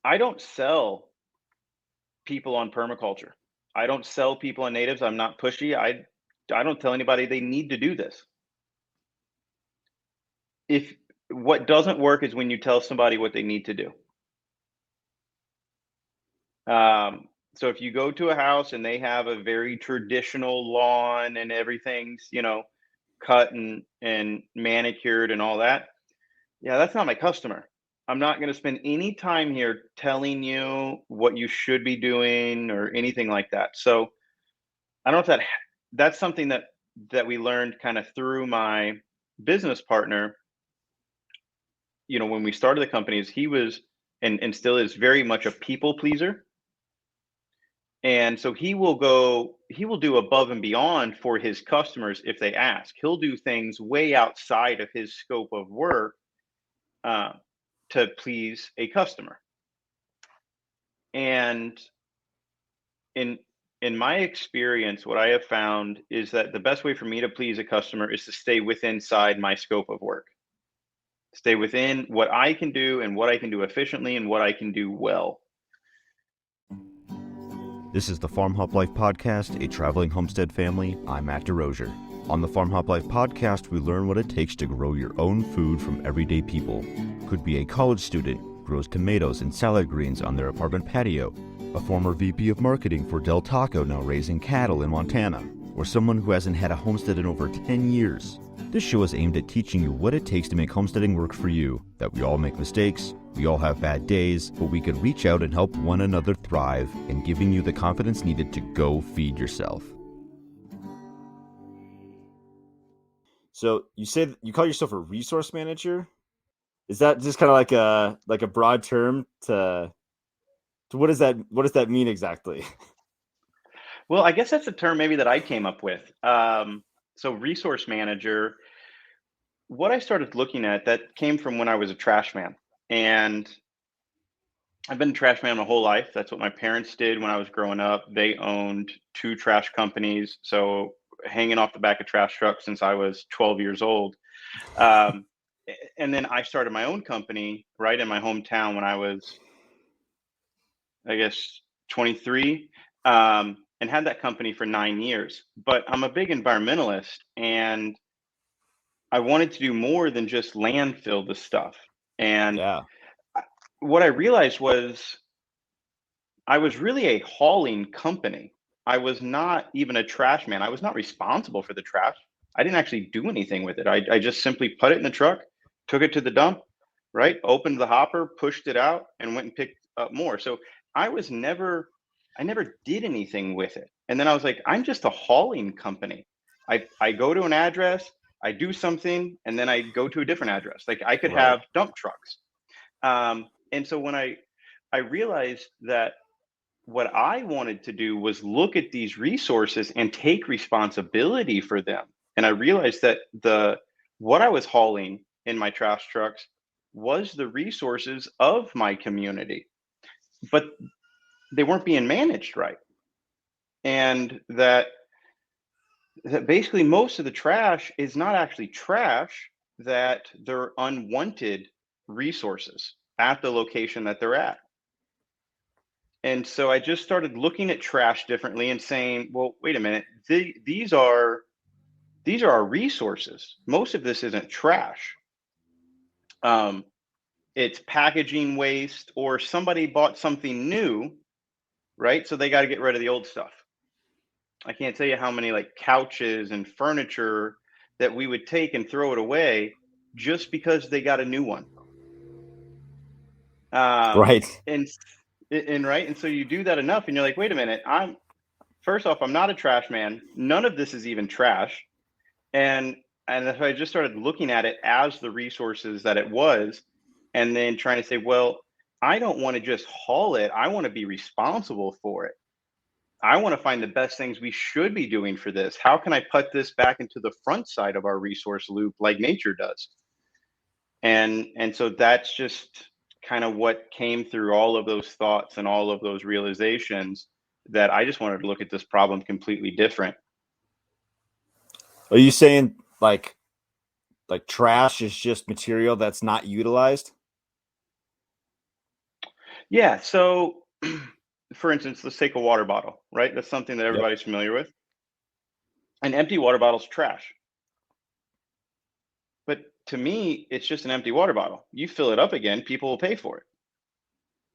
I don't sell people on permaculture. I don't sell people on natives. I'm not pushy. I don't tell anybody they need to do this. If What doesn't work is when you tell somebody what they need to do. So if you go to a house and they have a very traditional lawn and everything's, cut and manicured and all that, yeah, that's not my customer. I'm not going to spend any time here telling you what you should be doing or anything like that. So I don't know if that's something that we learned kind of through my business partner. When we started the companies, he was and still is very much a people pleaser. And so he will do above and beyond for his customers if they ask. He'll do things way outside of his scope of work uh, to please a customer. And in in my experience, what I have found is that the best way for me to please a customer is to stay within inside my scope of work. Stay within what I can do and what I can do efficiently and what I can do well. This is the Farm Hop Life Podcast, a traveling homestead family. I'm Matt DeRosier. On the Farm Hop Life Podcast, we learn what it takes to grow your own food from everyday people. Could be a college student, grows tomatoes and salad greens on their apartment patio, a former VP of marketing for Del Taco now raising cattle in Montana, or someone who hasn't had a homestead in over 10 years. This show is aimed at teaching you what it takes to make homesteading work for you, that we all make mistakes, we all have bad days, but we can reach out and help one another thrive, and giving you the confidence needed to go feed yourself. So you say you call yourself a resource manager? Is that just kind of like a broad term to what does that mean exactly? Well, I guess that's a term maybe that I came up with. So resource manager, what I started looking at, that came from when I was a trash man. And I've been a trash man my whole life. That's what my parents did when I was growing up. They owned two trash companies. So hanging off the back of trash trucks since I was 12 years old. Um, and then I started my own company right in my hometown when I was, I guess, 23, and had that company for 9 years. But I'm a big environmentalist, and I wanted to do more than just landfill the stuff. And Yeah. what I realized was I was really a hauling company. I was not even a trash man. I was not responsible for the trash. I didn't actually do anything with it. I just simply put it in the truck, took it to the dump, right? Opened the hopper, pushed it out, and went and picked up more. So I was never, I never did anything with it. And then I was like, I'm just a hauling company. I go to an address, I do something, and then I go to a different address. Like I could Right. have dump trucks. And so when I realized that what I wanted to do was look at these resources and take responsibility for them. And I realized that the what I was hauling in my trash trucks was the resources of my community, but they weren't being managed right. And that basically most of the trash is not actually trash, that they're unwanted resources at the location that they're at. And so I just started looking at trash differently and saying, well, wait a minute, these are our resources. Most of this isn't trash. Um, it's packaging waste, or somebody bought something new, right? So they got to get rid of the old stuff. I can't tell you how many like couches and furniture that we would take and throw it away just because they got a new one. Um, Right. and and right, and so you do that enough, and you're like, wait a minute, I'm first off, I'm not a trash man. None of this is even trash. And so I just started looking at it as the resources that it was, and then trying to say, well, I don't want to just haul it. I want to be responsible for it. I want to find the best things we should be doing for this. How can I put this back into the front side of our resource loop like nature does? And so that's just kind of what came through all of those thoughts and all of those realizations, that I just wanted to look at this problem completely different. Are you saying like trash is just material that's not utilized? Yeah. So, for instance, let's take a water bottle, right? That's something that Yep. everybody's familiar with. An empty water bottle is trash. But to me, it's just an empty water bottle. You fill it up again, people will pay for it.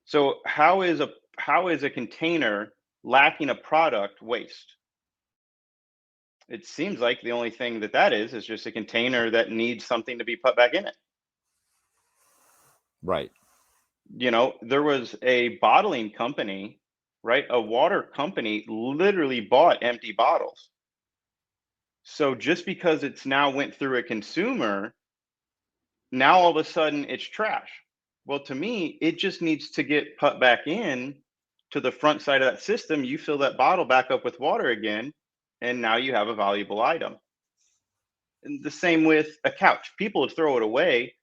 So how is a container lacking a product waste? It seems like the only thing that is just a container that needs something to be put back in it. Right. There was a bottling company, right? A water company literally bought empty bottles. So just because it's now went through a consumer, now all of a sudden it's trash. Well, to me, it just needs to get put back in to the front side of that system. You fill that bottle back up with water again, and now you have a valuable item. And the same with a couch. People would throw it away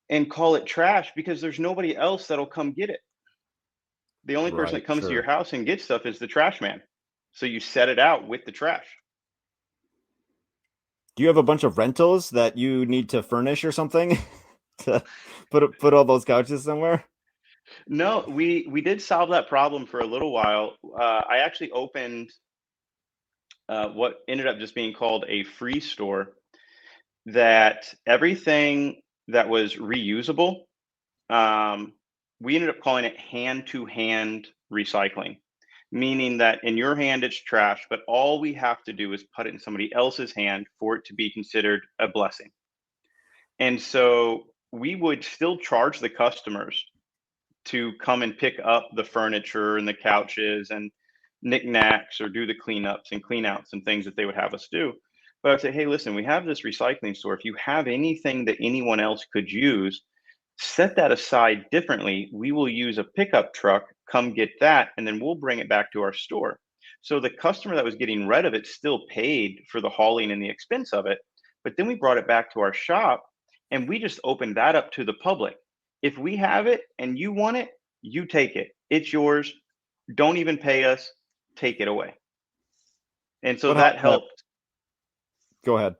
and call it trash because there's nobody else that'll come get it. The only person Right. that comes to your Sure. house and gets stuff is the trash man. So you set it out with the trash. Do you have a bunch of rentals that you need to furnish or something to put all those couches somewhere? No, we did solve that problem for a little while. I actually opened what ended up just being called a free store, that everything that was reusable, um, we ended up calling it hand to hand recycling, meaning that in your hand it's trash, but all we have to do is put it in somebody else's hand for it to be considered a blessing. And so we would still charge the customers to come and pick up the furniture and the couches and knickknacks, or do the cleanups and cleanouts and things that they would have us do. But I'd say, hey, listen, we have this recycling store. If you have anything that anyone else could use, set that aside differently. We will use a pickup truck, come get that, and then we'll bring it back to our store. So the customer that was getting rid of it still paid for the hauling and the expense of it. But then we brought it back to our shop and we just opened that up to the public. If we have it and you want it, you take it. It's yours. Don't even pay us. Take it away. And so What that helped that? helped. Go ahead.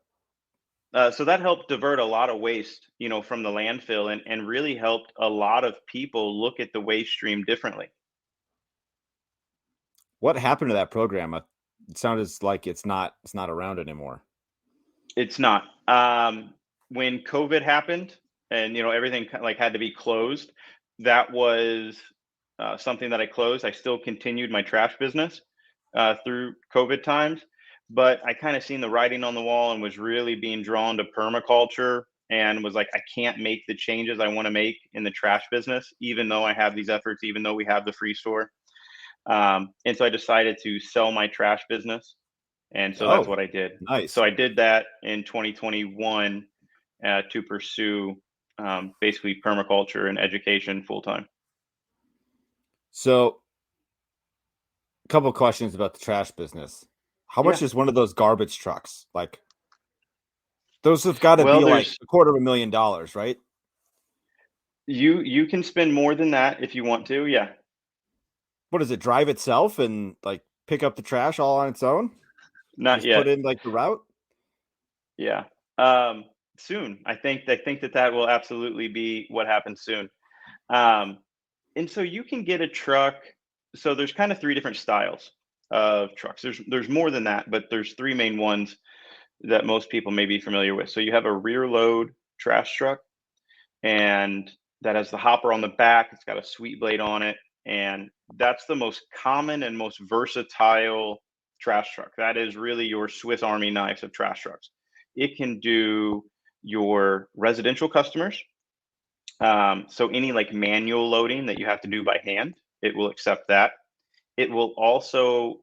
So that helped divert a lot of waste, from the landfill, and really helped a lot of people look at the waste stream differently. What happened to that program? It sounded like it's not around anymore. It's not. When COVID happened and everything like had to be closed, that was something that I closed. I still continued my trash business through COVID times, but I kind of seen the writing on the wall and was really being drawn to permaculture, and was like, I can't make the changes I want to make in the trash business, even though I have these efforts, even though we have the free store. And so I decided to sell my trash business, and so that's Oh, what I did. So nice. I did that in 2021 to pursue basically permaculture and education full time. So, a couple questions about the trash business. How much Yeah. is one of those garbage trucks? Like, those have got to Well, be like there's $250,000, right? you can spend more than that if you want to. Yeah. What does it drive itself and like pick up the trash all on its own? Not Just put yet. in like the route? Yeah. Soon. I think that will absolutely be what happens soon. Um, and so you can get a truck. So there's kind of three different styles of trucks. There's more than that, but there's three main ones that most people may be familiar with. So you have a rear load trash truck, and that has the hopper on the back. It's got a sweet blade on it, and that's the most common and most versatile trash truck. That is really your Swiss Army knives of trash trucks. It can do your residential customers. So any like manual loading that you have to do by hand, it will accept that. It will also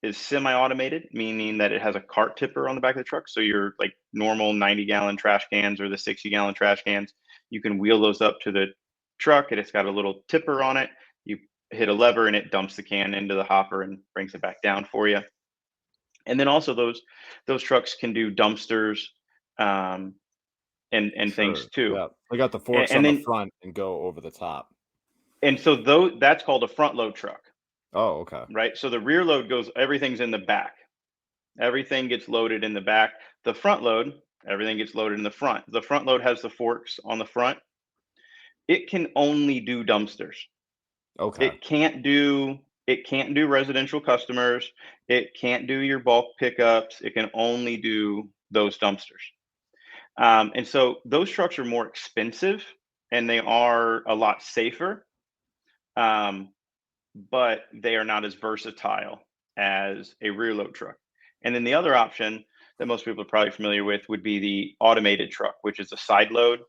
is semi-automated, meaning that it has a cart tipper on the back of the truck. So your like normal 90-gallon trash cans or the 60-gallon trash cans, you can wheel those up to the truck, and it's got a little tipper on it. You hit a lever and it dumps the can into the hopper and brings it back down for you. And then also those trucks can do dumpsters, um, and things Sure. too. Yeah. I got the And, forks and on the then front and go over the top. and so that's called a front load truck, Oh, okay. right? So the rear load goes, everything's in the back. Everything gets loaded in the back. The front load, everything gets loaded in the front. The front load has the forks on the front. it can only do dumpsters. Okay. It can't do residential customers. It can't do your bulk pickups. It can only do those dumpsters. And so those trucks are more expensive and they are a lot safer, um, but they are not as versatile as a rear load truck. And then the other option that most people are probably familiar with would be the automated truck, which is a side load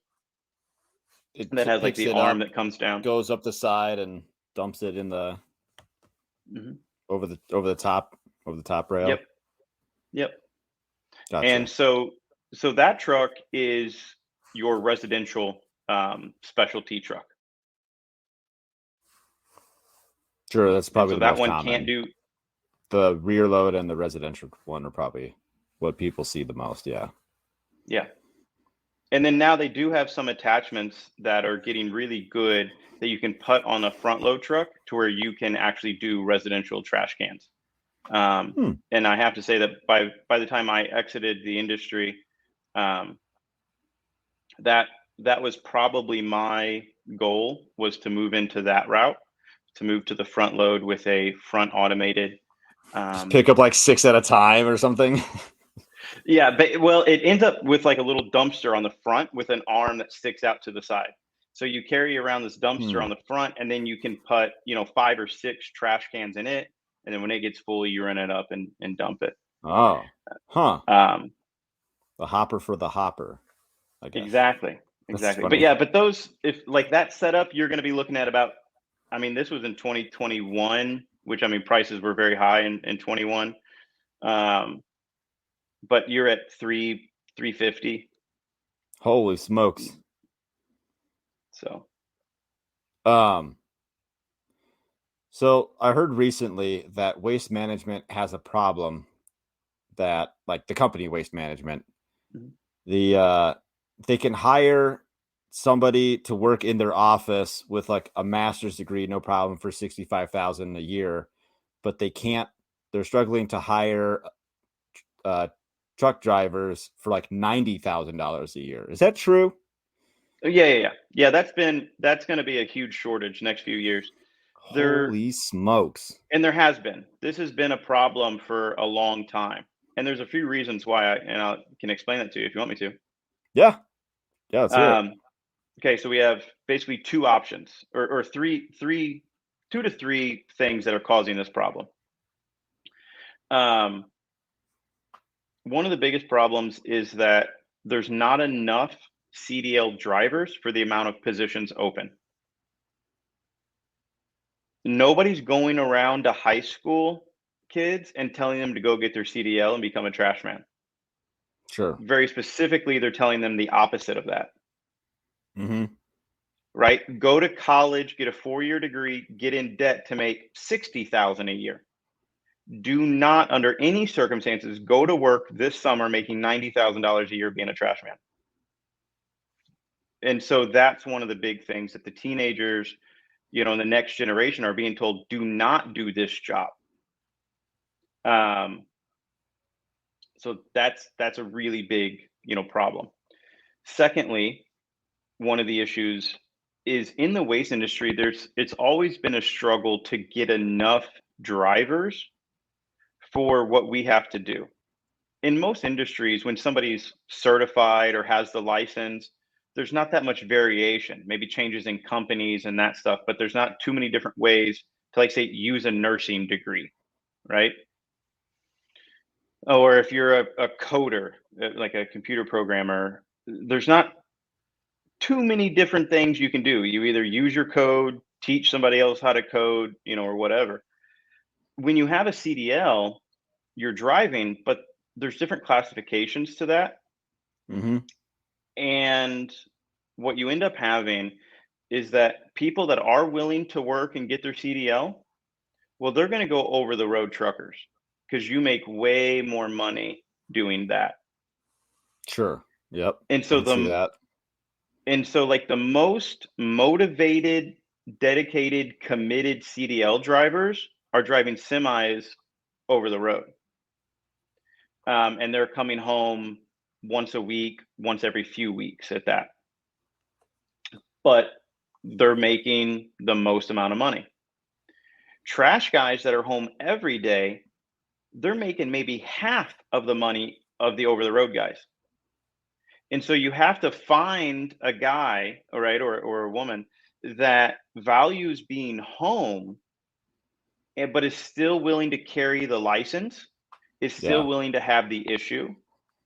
that has like Picks the it arm up, that comes down. goes up the side, and dumps it in the Mhm. over the top rail. Yep. Yep. And Gotcha. so that truck is your residential specialty truck. Sure, that's And probably so the that most one can't common. do, The rear load and the residential one are probably what people see the most. Yeah. yeah. And then now they do have some attachments that are getting really good that you can put on a front load truck to where you can actually do residential trash cans. Hmm. And I have to say that by the time I exited the industry, um, that that was probably my goal, was to move into that route, to move to the front load with a front automated. Just Um, pick up like 6 at a time or something. yeah, but well, it ends up with like a little dumpster on the front with an arm that sticks out to the side. So you carry around this dumpster Hmm. on the front, and then you can put 5 or 6 trash cans in it, and then when it gets full, you run it up and dump it. Oh. Huh. Um, The hopper for the hopper, I guess. exactly, That's exactly. But funny. yeah, but those, if like that setup, you're going to be looking at about. I mean, this was in 2021, which I mean, prices were very high in 21. Um, but you're at 350. Holy smokes. So Um, so I heard recently that Waste Management has a problem that, like the company Waste Management, mhm. the they can hire somebody to work in their office with like a master's degree, no problem, for 65,000 a year, but they can't. They're struggling to hire uh, truck drivers for like $90,000 a year. Is that true? Yeah. That's going to be a huge shortage next few years. There Holy smokes! and there has been. This has been a problem for a long time, and there's a few reasons why. I can explain that to you if you want me to. Yeah, yeah. Let's hear it. Okay, so we have basically two options, or three, 2 to 3 things that are causing this problem. Um, One of the biggest problems is that there's not enough CDL drivers for the amount of positions open. Nobody's going around to high school kids and telling them to go get their CDL and become a trash man. Sure. Very specifically, they're telling them the opposite of that, Mm-hmm. right? Go to college, get a 4-year degree, get in debt to make 60,000 a year. Do not, under any circumstances, go to work this summer making $90,000 a year being a trash man. And so that's one of the big things that the teenagers, in the next generation are being told, do not do this job. Um, so that's a really big, problem. Secondly, one of the issues is in the waste industry, it's always been a struggle to get enough drivers for what we have to do. In most industries, when somebody's certified or has the license, there's not that much variation, maybe changes in companies and that stuff, but there's not too many different ways to, like, say, use a nursing degree, right? Or if you're a coder, like a computer programmer, there's not too many different things you can do. You either use your code, teach somebody else how to code, or whatever. When you have a CDL, you're driving, but there's different classifications to that. Mm-hmm. And what you end up having is that people that are willing to work and get their CDL, well, they're going to go over the road truckers because you make way more money doing that. Sure. Yep. And I so can see that. like the most motivated, dedicated, committed CDL drivers are driving semis over the road. And they're coming home once a week, once every few weeks at that. But they're making the most amount of money. Trash guys that are home every day, they're making maybe half of the money of the over the road guys. And so you have to find a guy, all right, or a woman that values being home, but is still willing to carry the license, is still Yeah. willing to have the issue,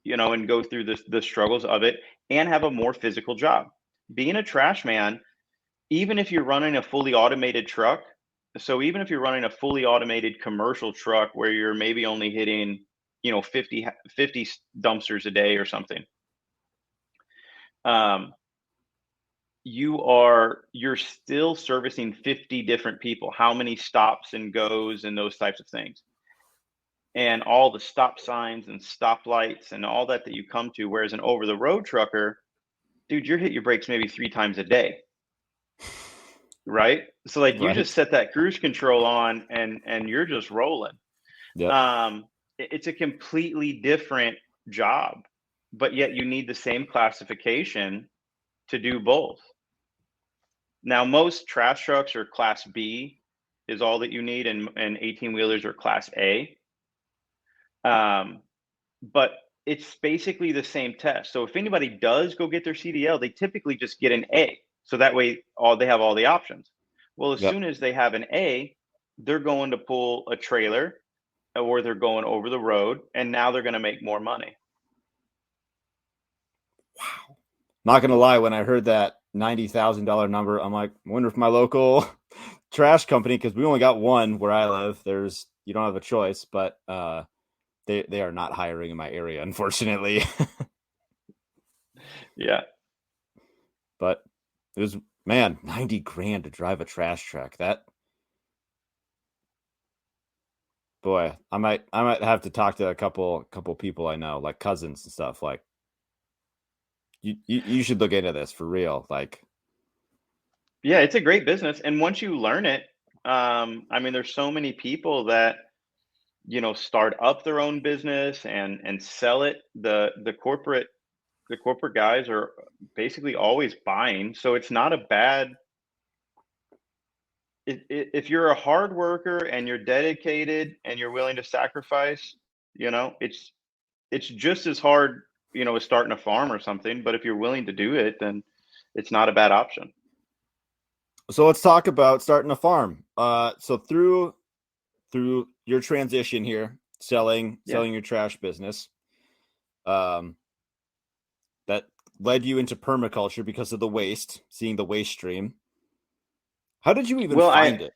and go through the struggles of it, and have a more physical job. Being a trash man, even if you're running a fully automated truck, so even if you're running a fully automated commercial truck where you're maybe only hitting, 50 dumpsters a day or something, um, you're still servicing 50 different people. How many stops and goes and those types of things, and all the stop signs and stoplights and all that you come to. Whereas an over the road trucker, dude, you're hit your brakes maybe 3 times a day, right? So like you just Right. set that cruise control on and you're just rolling. Yep. It's a completely different job, but yet you need the same classification to do both. Now, most trash trucks are class B is all that you need, and 18 wheelers are class A. Um, but it's basically the same test. So if anybody does go get their CDL, they typically just get an A. So that way they have all the options. Well, as Yep. soon as they have an A, they're going to pull a trailer or they're going over the road, and now they're going to make more money. Wow. Not gonna lie, when I heard that $90,000 number, I'm like, I wonder if my local trash company, because we only got one where I live. You don't have a choice, but they are not hiring in my area, unfortunately. Yeah. But it was, man, 90 grand to drive a trash truck. That, boy, I might have to talk to a couple people I know, like cousins and stuff. Like, you should look into this for real. Like, Yeah, it's a great business. And once you learn it, I mean, there's so many people that, start up their own business and sell it. The corporate guys are basically always buying. So it's not a bad, if you're a hard worker and you're dedicated and you're willing to sacrifice, it's just as hard, as starting a farm or something. But if you're willing to do it, then it's not a bad option. so let's talk about starting a farm. So through your transition here, selling Yeah. your trash business, um, that led you into permaculture because of the waste, seeing the waste stream. How did you even Well, find it?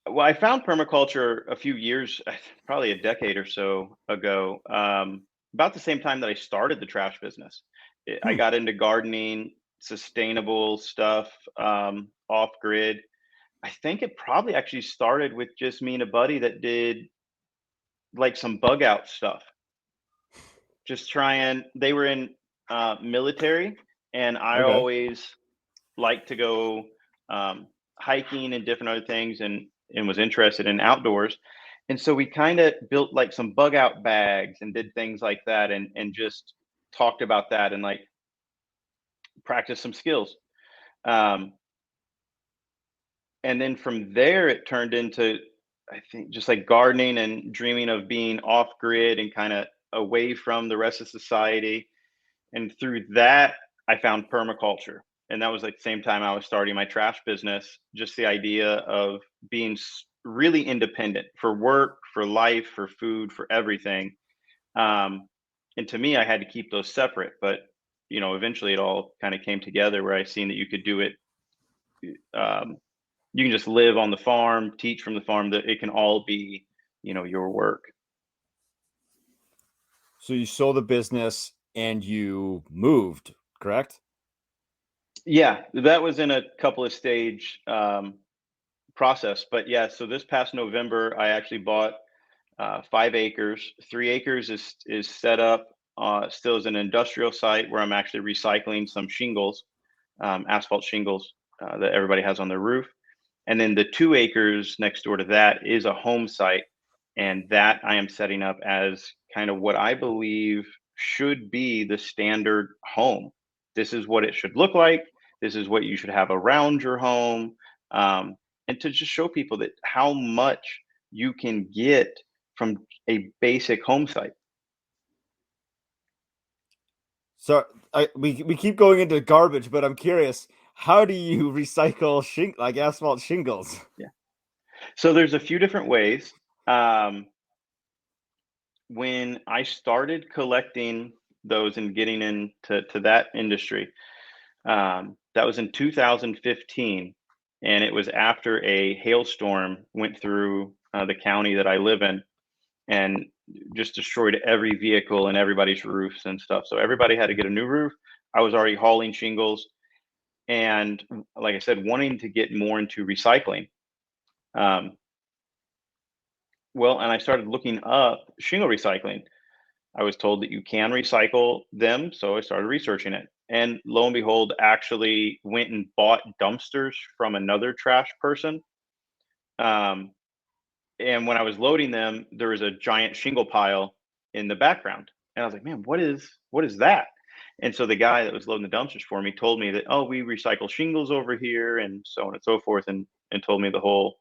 I found permaculture a few years, probably a decade or so ago, about the same time that I started the trash business. I Hmm. got into gardening, sustainable stuff, off grid. I think it probably actually started with just me and a buddy that did like some bug out stuff. Just trying, they were in military, and I Okay. always liked to go hiking and different other things, and was interested in outdoors. And so we kind of built like some bug out bags and did things like that, and just talked about that and like practiced some skills. Um, and then from there, it turned into, I think, just like gardening and dreaming of being off grid and kind of away from the rest of society. And through that, I found permaculture. And that was like the same time I was starting my trash business. Just the idea of being really independent for work, for life, for food, for everything. Um, and to me, I had to keep those separate. But eventually, it all kind of came together where I seen that you could do it. Um, you can just live on the farm, teach from the farm. That it can all be, your work. So you sold the business and you moved, correct? Yeah, that was in a couple of stage process. But yeah, so this past November, I actually bought 5 acres. 3 acres is set up still as an industrial site where I'm actually recycling some shingles, asphalt shingles that everybody has on their roof. And then the 2 acres next door to that is a home site, and that I am setting up as kind of what I believe should be the standard home. This is what it should look like. This is what you should have around your home, and to just show people that how much you can get from a basic home site. So we keep going into garbage, but I'm curious, how do you recycle like asphalt shingles? Yeah. So there's a few different ways. Um, when I started collecting those and getting into that industry, that was in 2015, and it was after a hailstorm went through the county that I live in and just destroyed every vehicle and everybody's roofs and stuff. So everybody had to get a new roof. I was already hauling shingles, and like I said, wanting to get more into recycling. Um, well, and I started looking up shingle recycling. I was told that you can recycle them, so I started researching it. And lo and behold, actually went and bought dumpsters from another trash person. Um, and when I was loading them, there was a giant shingle pile in the background, and I was like, "Man, what is that?" And so the guy that was loading the dumpsters for me told me that, "Oh, we recycle shingles over here," and so on and so forth, and told me the whole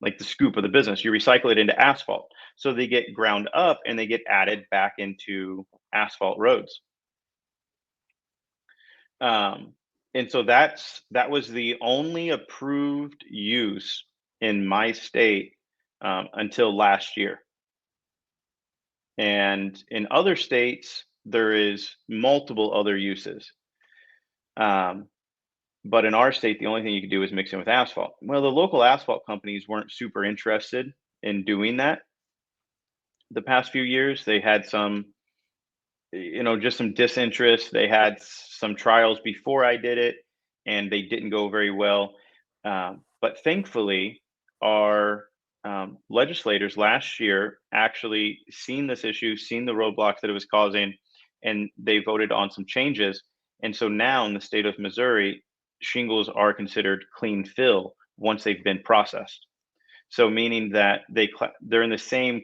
like the scoop of the business. You recycle it into asphalt. So they get ground up and they get added back into asphalt roads. Um, and so that was the only approved use in my state until last year. And in other states, there is multiple other uses. Um, but in our state, the only thing you could do is mix in with asphalt. Well, the local asphalt companies weren't super interested in doing that the past few years. They had some, just some disinterest. They had some trials before I did it, and they didn't go very well. But thankfully, our legislators last year actually seen this issue, seen the roadblocks that it was causing, and they voted on some changes. And so now in the state of Missouri, shingles are considered clean fill once they've been processed. So meaning that they're in the same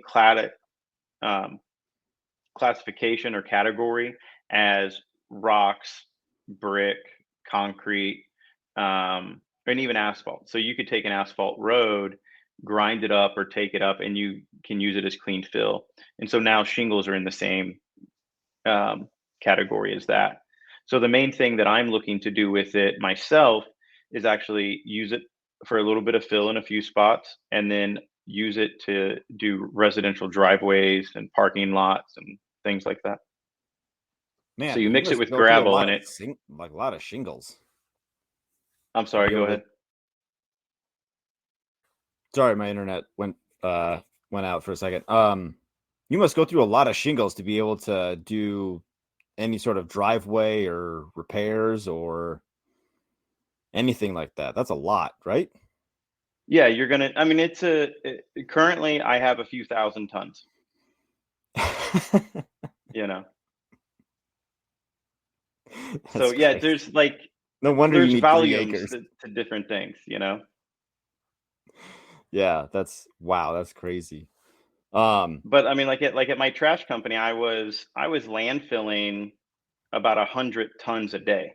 um, classification or category as rocks, brick, concrete, and even asphalt. So you could take an asphalt road, grind it up or take it up, and you can use it as clean fill. And so now shingles are in the same category as that. So the main thing that I'm looking to do with it myself is actually use it for a little bit of fill in a few spots, and then use it to do residential driveways and parking lots and things like that. So Man, you you mix it must with go through gravel and it. like a lot of shingles I'm to sorry, be go able to. ahead. Sorry, my internet went out for a second. You must go through a lot of shingles to be able to do any sort of driveway or repairs or anything like that. That's a lot, right? Yeah, you're gonna. I mean, currently I have a few thousand tons. You know, so That's yeah, crazy. there's like No wonder you there's need 3 volumes acres. to different things. You know, Yeah, that's crazy. Um, but I mean, like at my trash company, I was landfilling about 100 tons a day.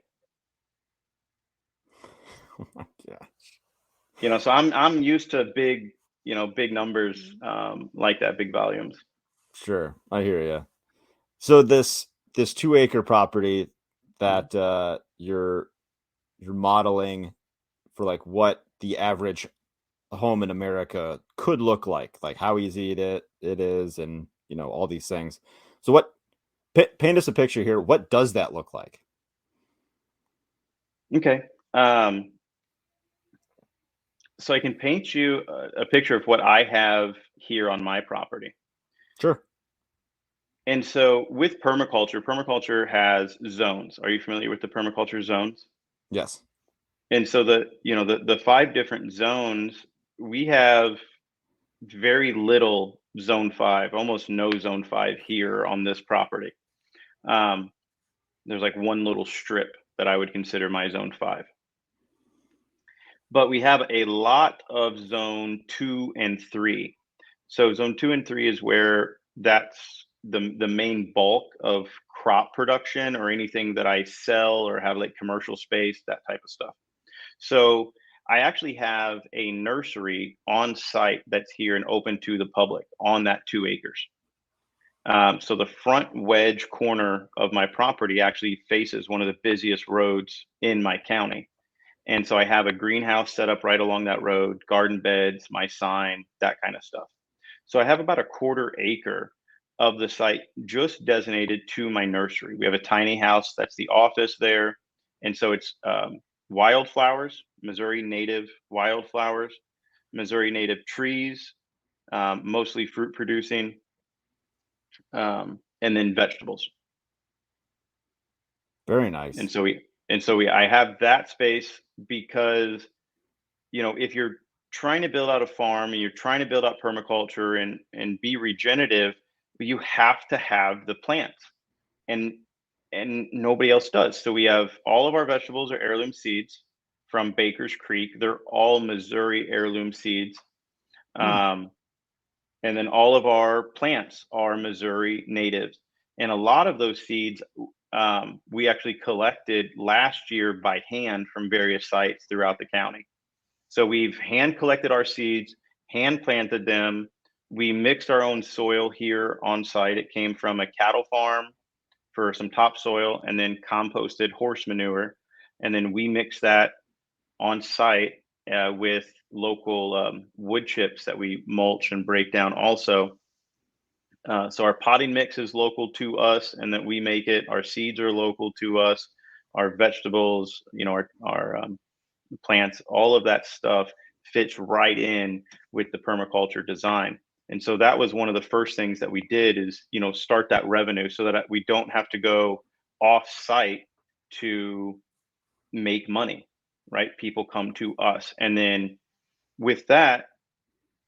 oh my God. So I'm used to big numbers like that, big volumes. Sure, I hear you. So this 2 acre property Mhm. that you're modeling for like what the average home in America could look like how easy it is, and all these things. So what paint us a picture here. What does that look like? Okay. So I can paint you a picture of what I have here on my property. Sure. And so with permaculture has zones. Are you familiar with the permaculture zones? Yes. And so the five different zones, we have very little zone 5, almost no zone 5 here on this property. Um, there's like one little strip that I would consider my zone 5. But we have a lot of zone 2 and 3. So zone 2 and 3 is where that's the main bulk of crop production or anything that I sell or have like commercial space, that type of stuff. So I actually have a nursery on site that's here and open to the public on that 2 acres. So the front wedge corner of my property actually faces one of the busiest roads in my county. And so I have a greenhouse set up right along that road, garden beds, my sign, that kind of stuff. So I have about a 1/4 acre of the site just designated to my nursery. We have a tiny house that's the office there. And so it's wildflowers, Missouri native wildflowers, Missouri native trees, mostly fruit producing, and then vegetables. Very And nice. so I have that space because, if you're trying to build out a farm and you're trying to build out permaculture and be regenerative, you have to have the plants, and nobody else does. So we have all of our vegetables are heirloom seeds from Baker's Creek. They're all Missouri heirloom seeds. Hmm. Um, and then all of our plants are Missouri natives. And a lot of those seeds we actually collected last year by hand from various sites throughout the county. So we've hand collected our seeds, hand planted them. We mixed our own soil here on site. It came from a cattle farm for some topsoil and then composted horse manure. And then we mixed that on site with local wood chips that we mulch and break down also. So our potting mix is local to us, and that we make it. Our seeds are local to us. Our vegetables, our plants, all of that stuff fits right in with the permaculture design. And so that was one of the first things that we did is, start that revenue so that we don't have to go off site to make money, right? People come to us. And then with that,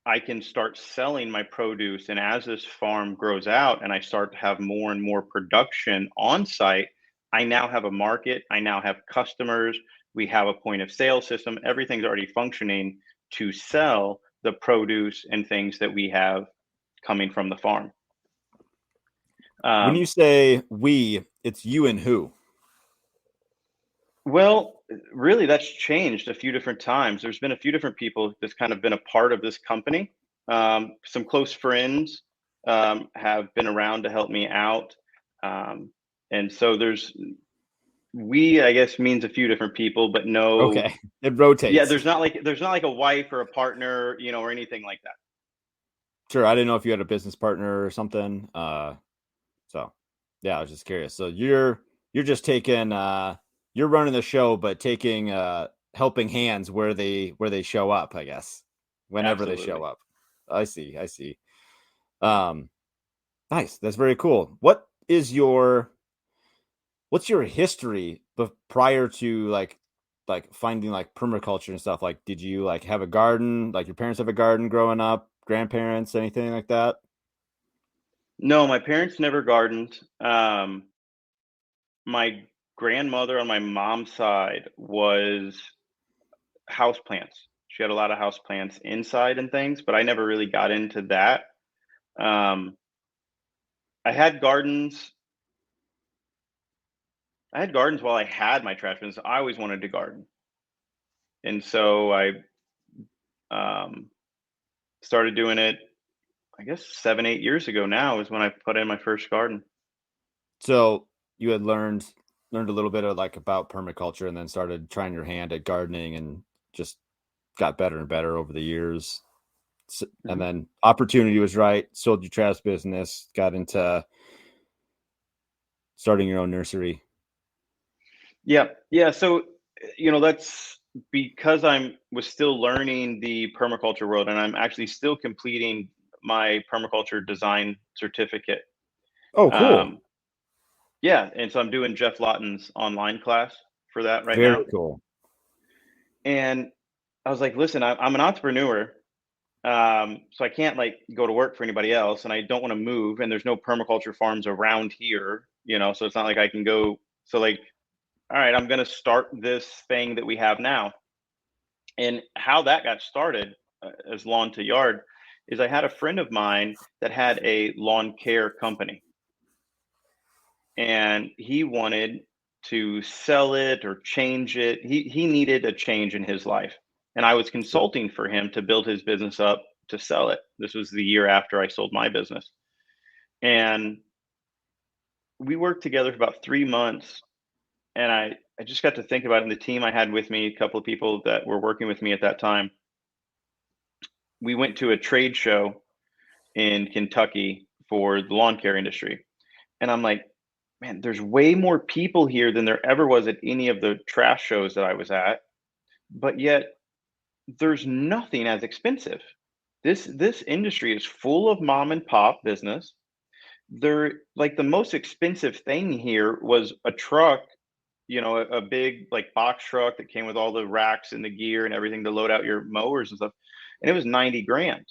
I can start selling my produce. And as this farm grows out and I start to have more and more production on site, I now have a market. I now have customers. We have a point of sale system. Everything's already functioning to sell the produce and things that we have coming from the farm. When Um, you say we, it's you and who? well, really, that's changed a few different times. There's been a few different people that's kind of been a part of this company. Some close friends have been around to help me out. Um, and so we, I guess, means a few different people, but no, Okay. It yeah, rotates. there's not like a wife or a partner, or anything like that. Sure. I didn't know if you had a business partner or something. So yeah, I was just curious. So you're just taking you're running the show, but taking helping hands where they show up, I guess. Whenever they show Absolutely. up. I see. I see. Um nice. That's very cool. What's your history prior to like finding like permaculture and stuff? Like did you like have a garden? Like your parents have a garden growing up, grandparents, anything like that? No, my parents never gardened. My grandmother on my mom's side was house plants. She had a lot of house plants inside and things, but I never really got into that. Um, I had gardens. I had gardens while I had my trash bins. I always wanted to garden, and so I um, started doing it. I guess 7, 8 years ago now is when I put in my first garden. So you had learned a little bit of like about permaculture and then started trying your hand at gardening and just got better and better over the years. And Mhm. then opportunity was right, sold your trash business, got into starting your own nursery. Yeah, yeah. So that's because I was still learning the permaculture world, and I'm actually still completing my permaculture design certificate. Oh, cool. Um, yeah, and so I'm doing Jeff Lawton's online class for that right Very now. cool. And I was like, listen, I'm an entrepreneur, so I can't like go to work for anybody else, and I don't want to move, and there's no permaculture farms around here, so it's not like I can go. So like, all right, I'm gonna start this thing that we have now. And how that got started as lawn to yard is I had a friend of mine that had a lawn care company. and he wanted to sell it or change it. He needed a change in his life, and I was Sure. consulting for him to build his business up to sell it. This was the year after I sold my business, and we worked together for about 3 months. And I just got to think about it. And the team I had with me, a couple of people that were working with me at that time, we went to a trade show in Kentucky for the lawn care industry. And I'm like, man, there's way more people here than there ever was at any of the trash shows that I was at. But yet there's nothing as expensive. This industry is full of mom and pop business. They're like the most expensive thing here was a truck, a big like box truck that came with all the racks and the gear and everything to load out your mowers and stuff. And it was 90 grand.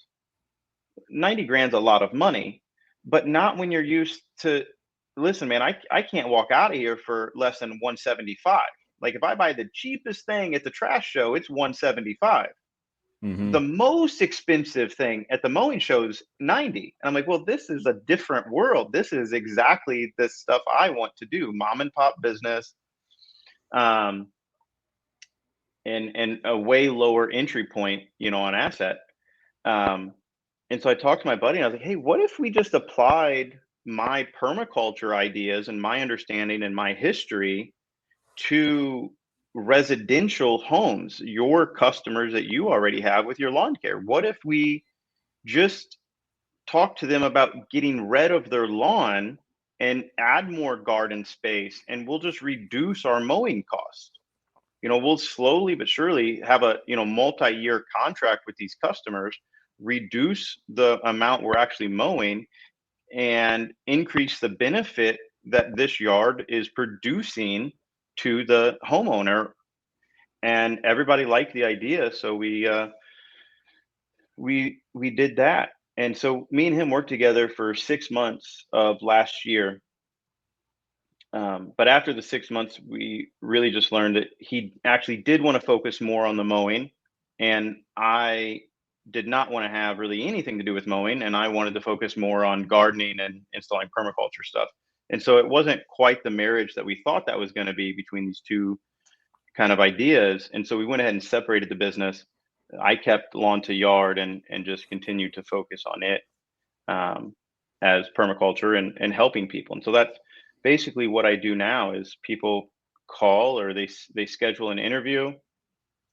90 grand's a lot of money, but not when you're used to, listen, man, I can't walk out of here for less than 175. Like if I buy the cheapest thing at the trash show, it's 175. Mm-hmm. The most expensive thing at the mowing show is 90. And I'm like, well, this is a different world. This is exactly the stuff I want to do. Mom and pop business. Um, and a way lower entry point, on asset. Um, and so I talked to my buddy and I was like, hey, what if we just applied my permaculture ideas and my understanding and my history to residential homes, your customers that you already have with your lawn care? What if we just talk to them about getting rid of their lawn and add more garden space, and we'll just reduce our mowing costs? We'll slowly but surely have a, multi-year contract with these customers, reduce the amount we're actually mowing, and increase the benefit that this yard is producing to the homeowner. And everybody liked the idea, so we did that. And so me and him worked together for 6 months of last year. But after the 6 months, we really just learned that he actually did want to focus more on the mowing. And I did not want to have really anything to do with mowing. And I wanted to focus more on gardening and installing permaculture stuff. And so it wasn't quite the marriage that we thought that was going to be between these two kind of ideas. And so we went ahead and separated the business. I kept lawn to yard and just continued to focus on it, um, as permaculture and helping people. And so that's basically what I do now is people call or they schedule an interview,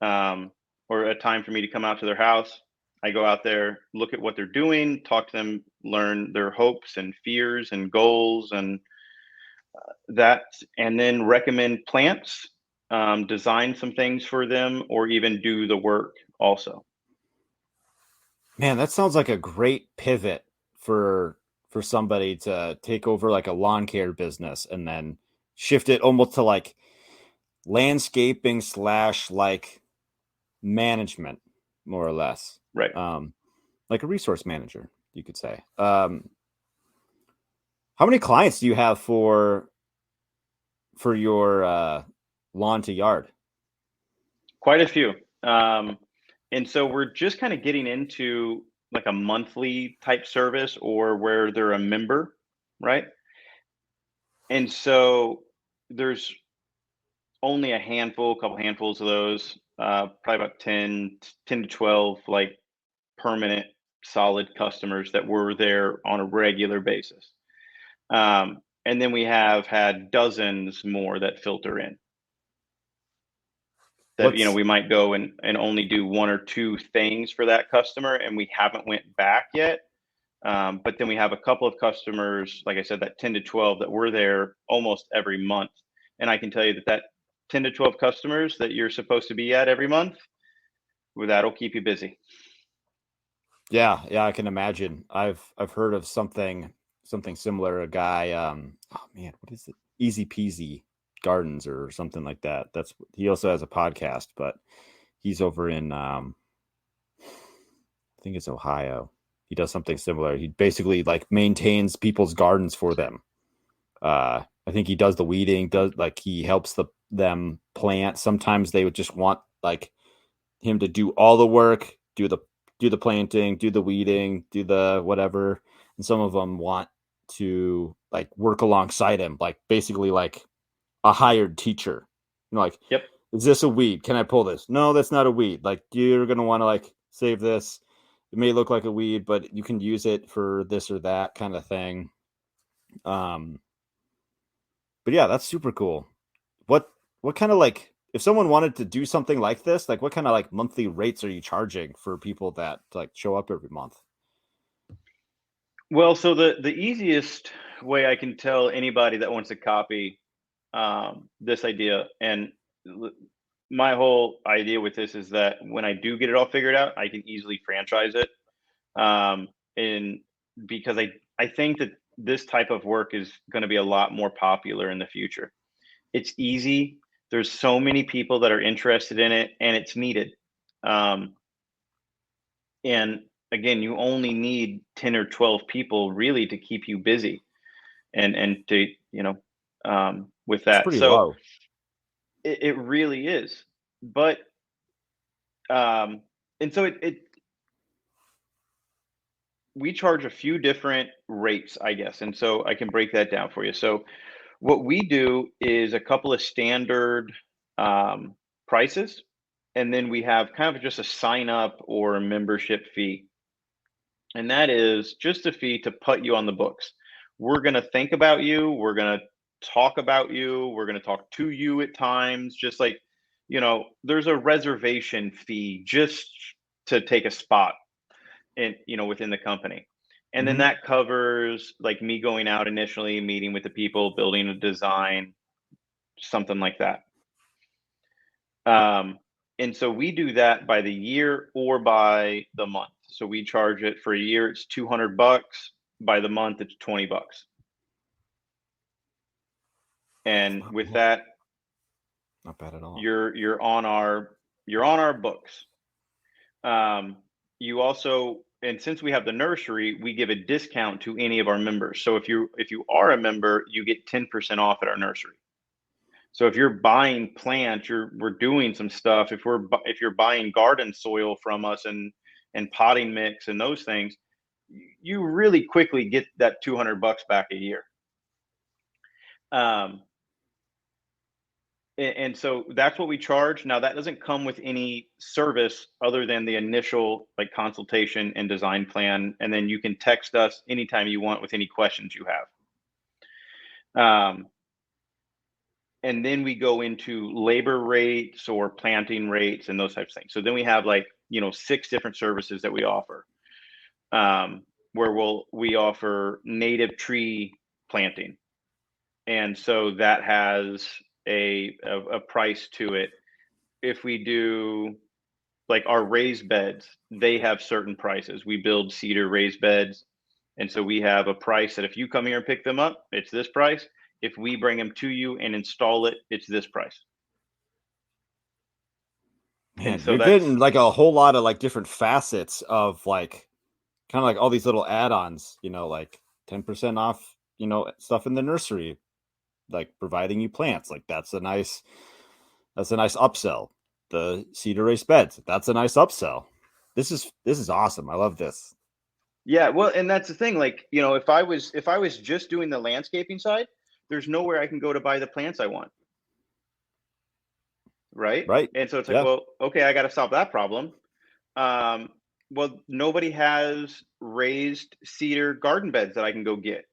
um, or a time for me to come out to their house. I go out there, look at what they're doing, talk to them, learn their hopes and fears and goals and that, and then recommend plants, design some things for them, or even do the work also. Man, that sounds like a great pivot for somebody to take over like a lawn care business and then shift it almost to like landscaping slash like management, more or less. Right. Like a resource manager, you could say. How many clients do you have for your lawn to yard? Quite a few. And so we're just kind of getting into like a monthly type service or where they're a member, right? And so there's only a couple handfuls of those, probably about 10 to 12, like permanent solid customers that were there on a regular basis. And then we have had dozens more that filter in. That What's we might go and only do one or two things for that customer, and we haven't went back yet. But then we have a couple of customers, like I said, that 10 to 12 that were there almost every month. And I can tell you that 10 to 12 customers that you're supposed to be at every month, well, that'll keep you busy. Yeah, I can imagine. I've heard of something similar. A guy, oh man, what is it? Easy Peasy Gardens or something like that. He also has a podcast, but he's over in I think it's Ohio. He does something similar. He basically like maintains people's gardens for them. I think he does the weeding, does like he helps them plant. Sometimes they would just want like him to do all the work, do the planting, do the weeding, do the whatever. And some of them want to like work alongside him, like basically like a hired teacher. Like, Yep. is this a weed? Can I pull this? No, that's not a weed. Like, you're gonna want to like save this. It may look like a weed, but you can use it for this or that kind of thing. Um, but yeah, that's super cool. What kind of like, if someone wanted to do something like this, like what kind of like monthly rates are you charging for people that like show up every month? Well, so the easiest way I can tell anybody that wants to copy this idea, and l- my whole idea with this is that when I do get it all figured out, I can easily franchise it. Um, and because I think that this type of work is going to be a lot more popular in the future. It's easy. There's so many people that are interested in it, and it's needed. Um, and again, you only need 10 or 12 people really to keep you busy and to, with It's that. pretty So low. it really is. But um, and so it we charge a few different rates, I guess. And so I can break that down for you. So what we do is a couple of standard um, prices, and then we have kind of just a sign up or a membership fee. And that is just a fee to put you on the books. We're going to think about you. We're going to talk about you. We're going to talk to you at times, just like, there's a reservation fee just to take a spot in, within the company. And then Mm-hmm. that covers like me going out initially, meeting with the people, building a design, something like that. Um, and so we do that by the year or by the month. So we charge it for a year, it's $200. By the month, it's $20. And with that, Not bad at all. you're on our books. Um, you also, and since we have the nursery, we give a discount to any of our members. So if you are a member, you get 10% off at our nursery. So if you're buying plants, we're doing some stuff. If you're buying garden soil from us and potting mix and those things, you really quickly get that $200 back a year. Um, and so that's what we charge. Now that doesn't come with any service other than the initial like consultation and design plan, and then you can text us anytime you want with any questions you have. And then we go into labor rates or planting rates and those types of things. So then we have like 6 different services that we offer, where we offer native tree planting, and so that has a price to it. If we do like our raised beds, they have certain prices. We build cedar raised beds, and so we have a price that if you come here and pick them up, it's this price. If we bring them to you and install it, it's this price. And Man, so you're that's getting like a whole lot of like different facets of like kind of like all these little add-ons, like 10% off, stuff in the nursery, like providing you plants. Like that's a nice upsell. The cedar raised beds, that's a nice upsell. This is awesome. I love this. yeah, well, and that's the thing. Like, if I was just doing the landscaping side, there's nowhere I can go to buy the plants I want, right? Right. And so it's like, Yeah. well, okay, I got to solve that problem. Um, well, nobody has raised cedar garden beds that I can go get.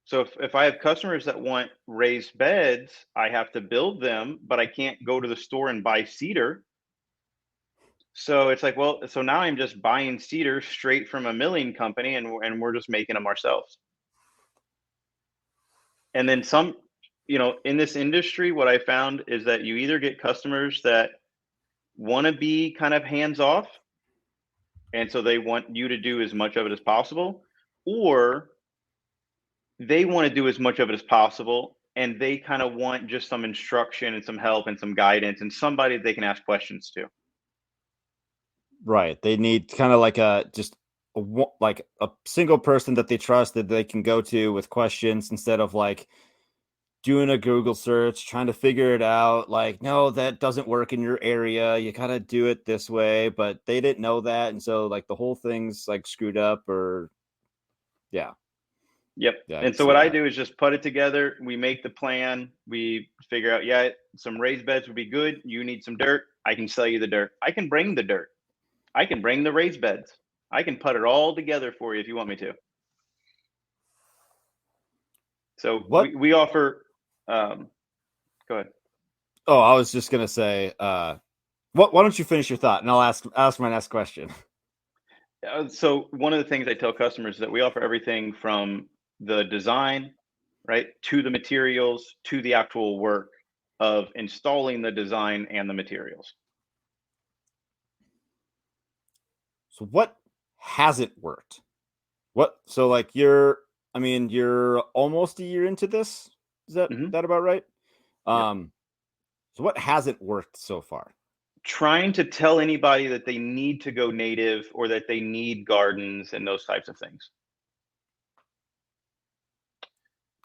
So if I have customers that want raised beds, I have to build them, but I can't go to the store and buy cedar. So it's like, well, so now I'm just buying cedar straight from a milling company, and we're just making them ourselves. And then some, in this industry, what I found is that you either get customers that want to be kind of hands off, and so they want you to do as much of it as possible, or they want to do as much of it as possible, and they kind of want just some instruction and some help and some guidance and somebody they can ask questions to. Right. They need kind of like like a single person that they trust that they can go to with questions instead of like doing a Google search, trying to figure it out. Like, no, that doesn't work in your area. You gotta do it this way, but they didn't know that, and so like the whole thing's like screwed up. Or yeah, Yep. Yeah, I And can so see what I that. do is just put it together. We make the plan. We figure out, yeah, some raised beds would be good. You need some dirt. I can sell you the dirt. I can bring the dirt. I can bring the raised beds. I can put it all together for you if you want me to. So What? we offer, go ahead. Oh, I was just gonna say, why don't you finish your thought, and I'll ask my next question. So one of the things I tell customers is that we offer everything from the design, right, to the materials, to the actual work of installing the design and the materials. So what hasn't worked? So like you're almost a year into this. Is that Mhm. that about right? Yep. So what hasn't worked so far? Trying to tell anybody that they need to go native or that they need gardens and those types of things.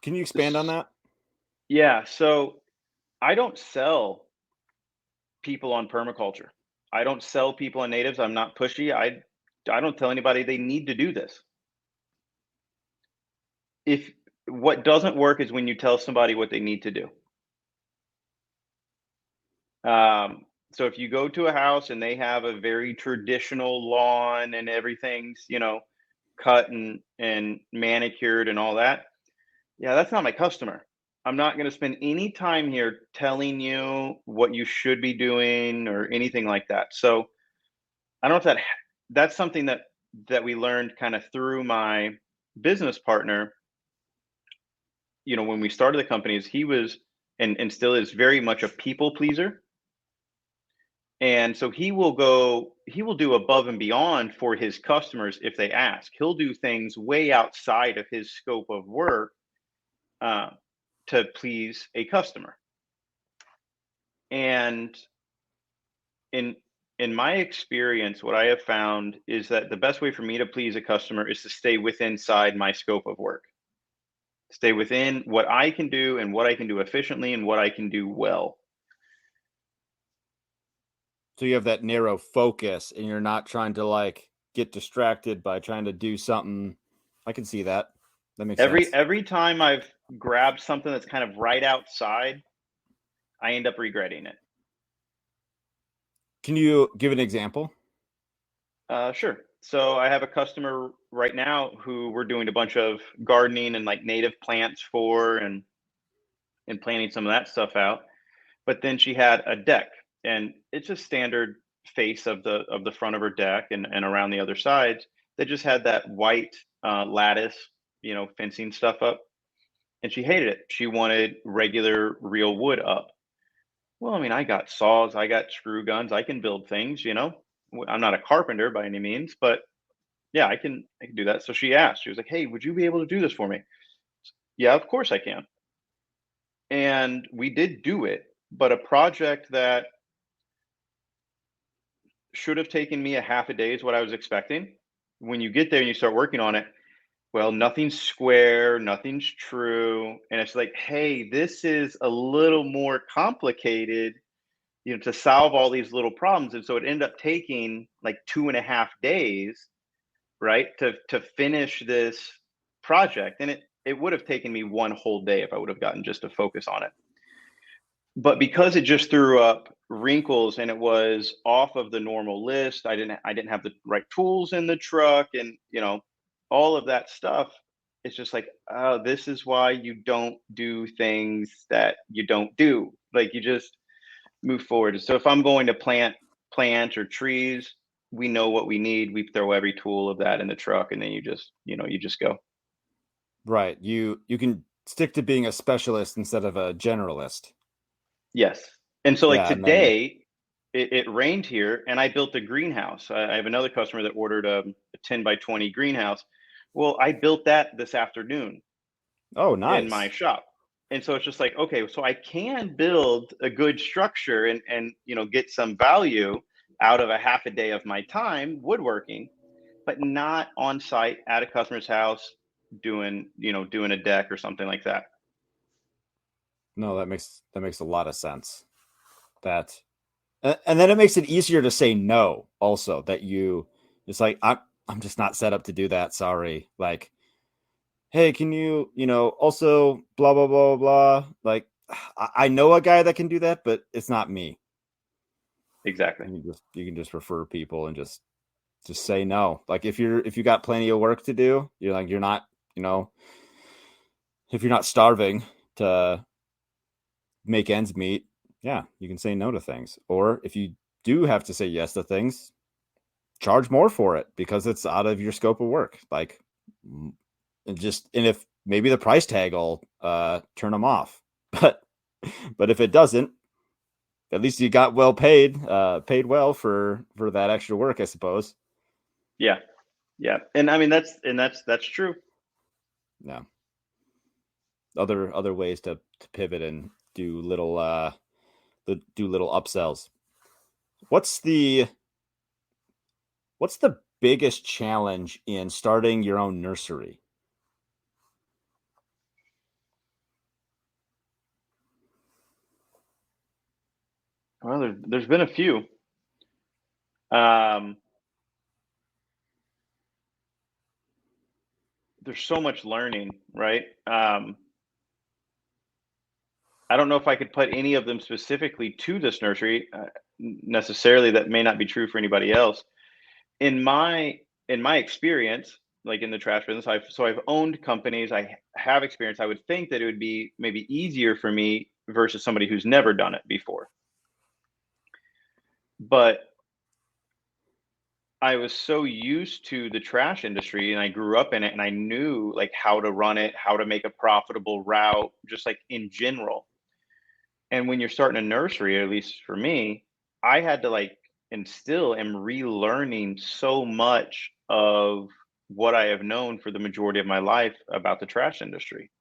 Can you expand on S- that? Yeah, so I don't sell people on permaculture. I don't sell people on natives. I'm not pushy. I don't tell anybody they need to do this. If What doesn't work is when you tell somebody what they need to do. So if you go to a house and they have a very traditional lawn and everything's, cut and manicured and all that, yeah, that's not my customer. I'm not going to spend any time here telling you what you should be doing or anything like that. So I don't know if that's something that we learned kind of through my business partner. When we started the companies, he was and still is very much a people pleaser. And so he will do above and beyond for his customers if they ask. He'll do things way outside of his scope of work uh, to please a customer. And in in my experience, what I have found is that the best way for me to please a customer is to stay within inside my scope of work. Stay within what I can do and what I can do efficiently and what I can do well. So you have that narrow focus, and you're not trying to like get distracted by trying to do something. I can see that. That makes Every sense. every time I've grabbed something that's kind of right outside, I end up regretting it. Can you give an example? Sure. So I have a customer right now who we're doing a bunch of gardening and like native plants for and planting some of that stuff out. But then she had a deck and it's a standard face of the front of her deck and around the other sides that just had that white lattice, fencing stuff up. And she hated it. She wanted regular real wood up. Well, I mean, I got saws, I got screw guns, I can build things. I'm not a carpenter by any means, but yeah, I can do that. So she asked, she was like, "Hey, would you be able to do this for me?" Yeah, of course I can. And we did do it, but a project that should have taken me a half a day is what I was expecting. When you get there and you start working on it, well, nothing's square, nothing's true. And it's like, hey, this is a little more complicated, to solve all these little problems. And so it ended up taking like 2.5 days, right, to finish this project. And it would have taken me one whole day if I would have gotten just to focus on it. But because it just threw up wrinkles and it was off of the normal list, I didn't have the right tools in the truck and all of that stuff. It's just like, oh, this is why you don't do things that you don't do. Like you just move forward. So if I'm going to plant plants or trees, we know what we need. We throw every tool of that in the truck and then you just go. Right. You can stick to being a specialist instead of a generalist. Yes. And so like Yeah, and then today, it rained here and I built a greenhouse. I have another customer that ordered a 10 by 20 greenhouse. Well, I built that this afternoon oh, in my nice. shop. And so it's just like, okay, so I can build a good structure and get some value out of a half a day of my time woodworking, but not on site at a customer's house doing a deck or something like that. No, that makes a lot of sense. That and then it makes it easier to say no. Also, that you it's like I'm just not set up to do that. Sorry. Like, hey, can you, also blah, blah, blah, blah. Like, I know a guy that can do that, but it's not me. Exactly. You can just refer people and just say no. Like if you got plenty of work to do, you're not, you know, if you're not starving to make ends meet, yeah, you can say no to things. Or if you do have to say yes to things, charge more for it because it's out of your scope of work. Like, and if maybe the price tag will turn them off, but if it doesn't, at least you got well paid, paid well for that extra work, I suppose. Yeah. Yeah. And I mean that's true. Yeah. Other ways to pivot and do little upsells. What's the what's the biggest challenge in starting your own nursery? Well, there's been a few. Um, there's so much learning, right? I don't know if I could put any of them specifically to this nursery necessarily. That may not be true for anybody else. In my in my experience, like in the trash business, I've owned companies. I have experience. I would think that it would be maybe easier for me versus somebody who's never done it before. But I was so used to the trash industry and I grew up in it and I knew like how to run it, how to make a profitable route, just like in general. And when you're starting a nursery, or at least for me, I had to like and still am relearning so much of what I have known for the majority of my life about the trash industry.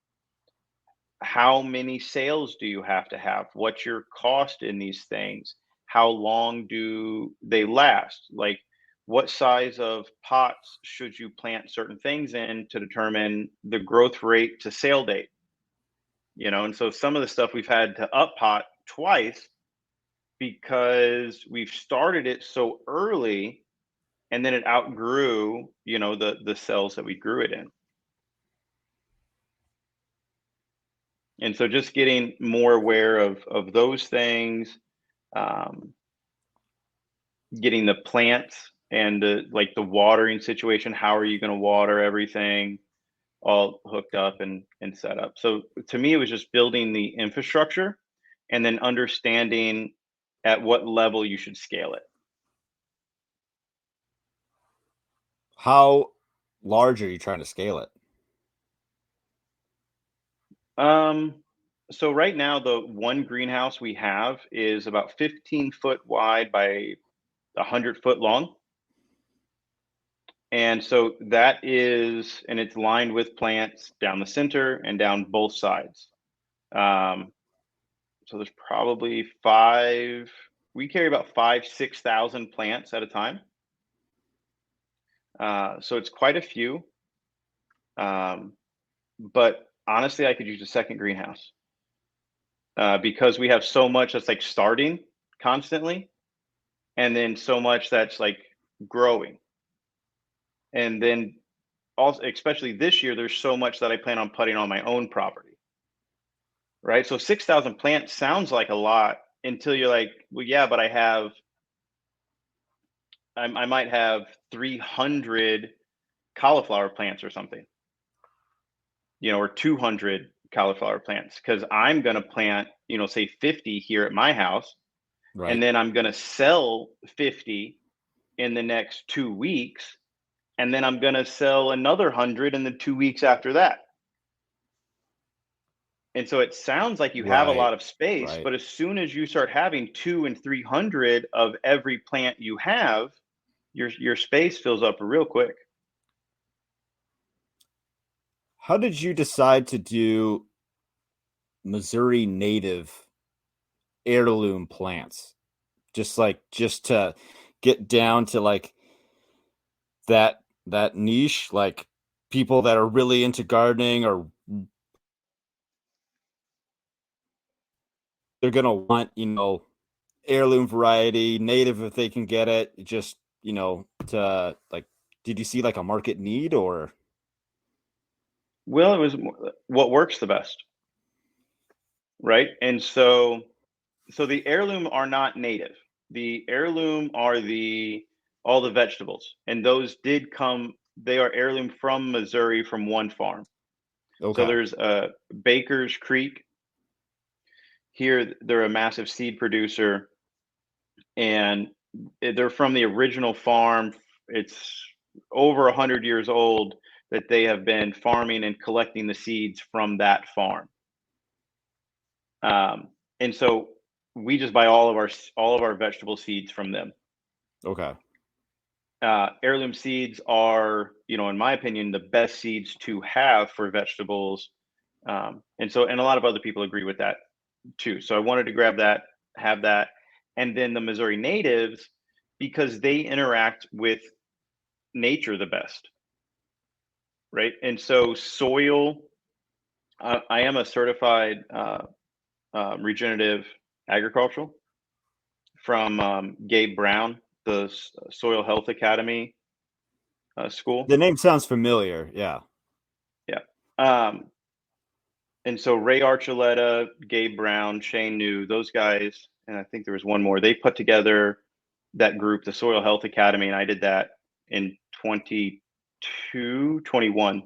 How many sales do you have to have? What's your cost in these things? How long do they last? Like, what size of pots should you plant certain things in to determine the growth rate to sale date? And so some of the stuff we've had to up pot twice because we've started it so early and then it outgrew, the cells that we grew it in. And so just getting more aware of those things, um, getting the plants and the watering situation. How are you going to water everything all hooked up and set up? So to me, it was just building the infrastructure and then understanding at what level you should scale it. How large are you trying to scale it? Um, so right now, the one greenhouse we have is about 15-foot wide by 100-foot long. And so and it's lined with plants down the center and down both sides. Um, so there's probably we carry about 6,000 plants at a time. So it's quite a few. Um, but honestly, I could use a second greenhouse because we have so much that's like starting constantly, and then so much that's like growing. And then also, especially this year, there's so much that I plan on putting on my own property. Right. So 6,000 plants sounds like a lot until you're like, well, yeah, but I might have 300 cauliflower plants or something, or 200 cauliflower plants because I'm going to plant, say 50 here at my house. And Right. then I'm going to sell 50 in the next 2 weeks. And then I'm going to sell another 100 in the 2 weeks after that. And so it sounds like you have a Right. lot of space, Right. but as soon as you start having 2 and 300 of every plant you have, your space fills up real quick. How did you decide to do Missouri native heirloom plants? Just to get down to like that niche, like people that are really into gardening, or they're gonna want, heirloom variety, native if they can get it. Just, to like, did you see like a market need or? Well, it was what works the best, right? And so the heirloom are not native. The heirloom are the all the vegetables, and those did come. They are heirloom from Missouri from one farm. So Okay. there's Baker's Creek here. They're a massive seed producer, and they're from the original farm. It's over 100 years old that they have been farming and collecting the seeds from that farm. And so we just buy all of our vegetable seeds from them. Okay. Heirloom seeds are, in my opinion, the best seeds to have for vegetables. And a lot of other people agree with that too. So I wanted to grab that, have that, and then the Missouri natives, because they interact with nature the best, right? And so soil, I am a certified regenerative agricultural from Gabe Brown, the Soil Health Academy school. The name sounds familiar. Yeah. Yeah. Um, and so Ray Archuleta, Gabe Brown, Shane New, those guys, and I think there was one more. They put together that group, the Soil Health Academy, and I did that in 21,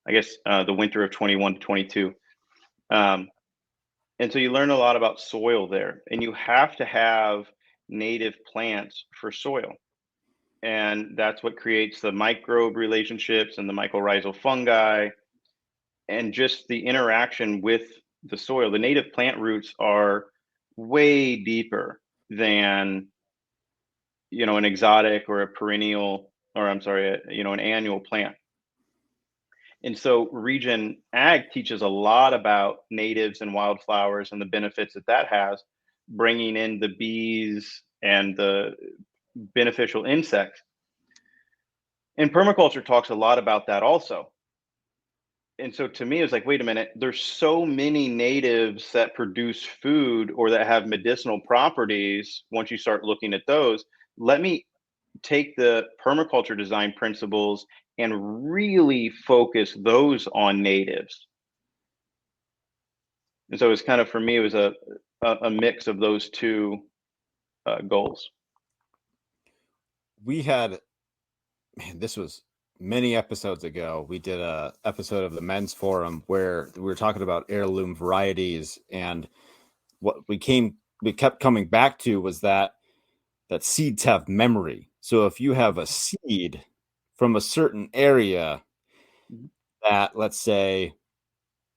I guess the winter of 21 to 22. And so you learn a lot about soil there, and you have to have native plants for soil. And that's what creates the microbe relationships and the mycorrhizal fungi and just the interaction with the soil. The native plant roots are way deeper than an exotic or a perennial, or I'm sorry, an annual plant. And so Regen Ag teaches a lot about natives and wildflowers and the benefits that that has, bringing in the bees and the beneficial insects. And permaculture talks a lot about that also. And so to me, it's like, wait a minute, there's so many natives that produce food or that have medicinal properties. Once you start looking at those, let me take the permaculture design principles and really focus those on natives. And so it's kind of, for me, it was a mix of those two goals. We had, man, this was many episodes ago. We did a episode of the Men's Forum where we were talking about heirloom varieties, and what we kept coming back to was that seeds have memory. So if you have a seed from a certain area that, let's say,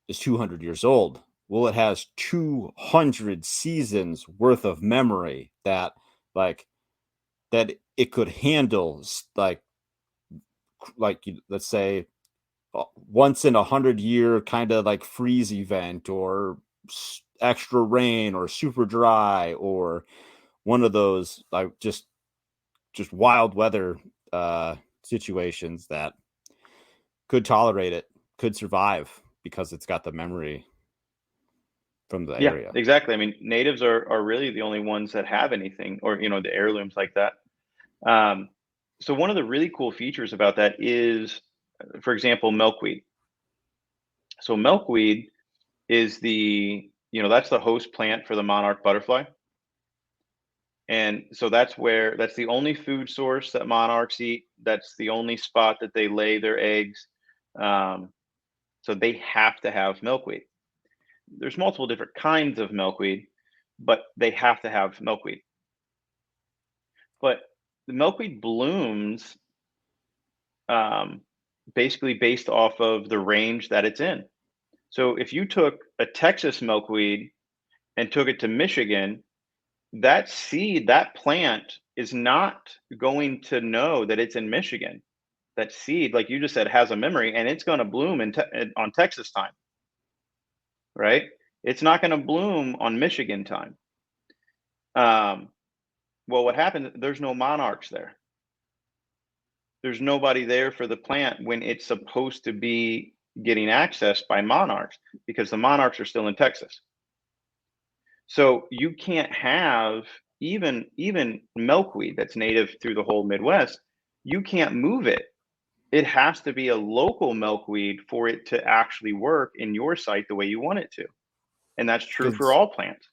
is 200 years old, well, it has 200 seasons worth of memory that it could handle, like let's say once in 100-year kind of like freeze event, or extra rain, or super dry, or one of those like just wild weather situations that could tolerate it, could survive because it's got the memory from the Yeah, area. exactly. I mean, natives are really the only ones that have anything, or the heirlooms like that. So one of the really cool features about that is, for example, milkweed. So milkweed is that's the host plant for the monarch butterfly. And so that's the only food source that monarchs eat. That's the only spot that they lay their eggs. So they have to have milkweed. There's multiple different kinds of milkweed, but they have to have milkweed. But the milkweed blooms basically based off of the range that it's in. So if you took a Texas milkweed and took it to Michigan, that seed, that plant is not going to know that it's in Michigan. That seed, like you just said, has a memory, and it's going to bloom on Texas time, right? It's not going to bloom on Michigan time. Well, what happens? There's no monarchs there. There's nobody there for the plant when it's supposed to be getting accessed by monarchs, because the monarchs are still in Texas. So you can't have even milkweed that's native through the whole Midwest. You can't move it it has to be a local milkweed for it to actually work in your site the way you want it to. And that's true for Because all plants.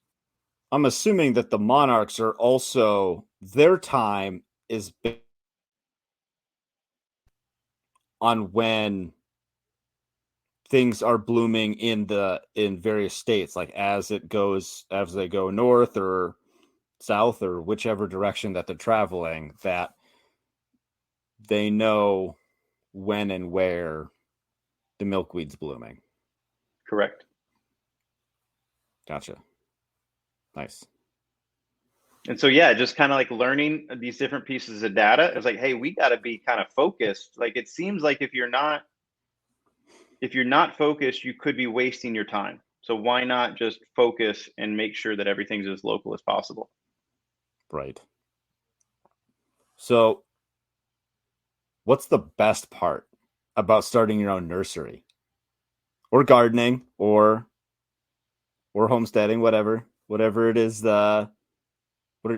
I'm assuming that the monarchs are also their time is on when things are blooming in various states, like as they go north or south or whichever direction that they're traveling, that they know when and where the milkweed's blooming. Correct. Gotcha. Nice. And so, yeah, just kind of like learning these different pieces of data. It's like, hey, we got to be kind of focused. Like, it seems like if you're not focused, you could be wasting your time. So why not just focus and make sure that everything's as local as possible? Right. So what's the best part about starting your own nursery or gardening or homesteading, whatever it is?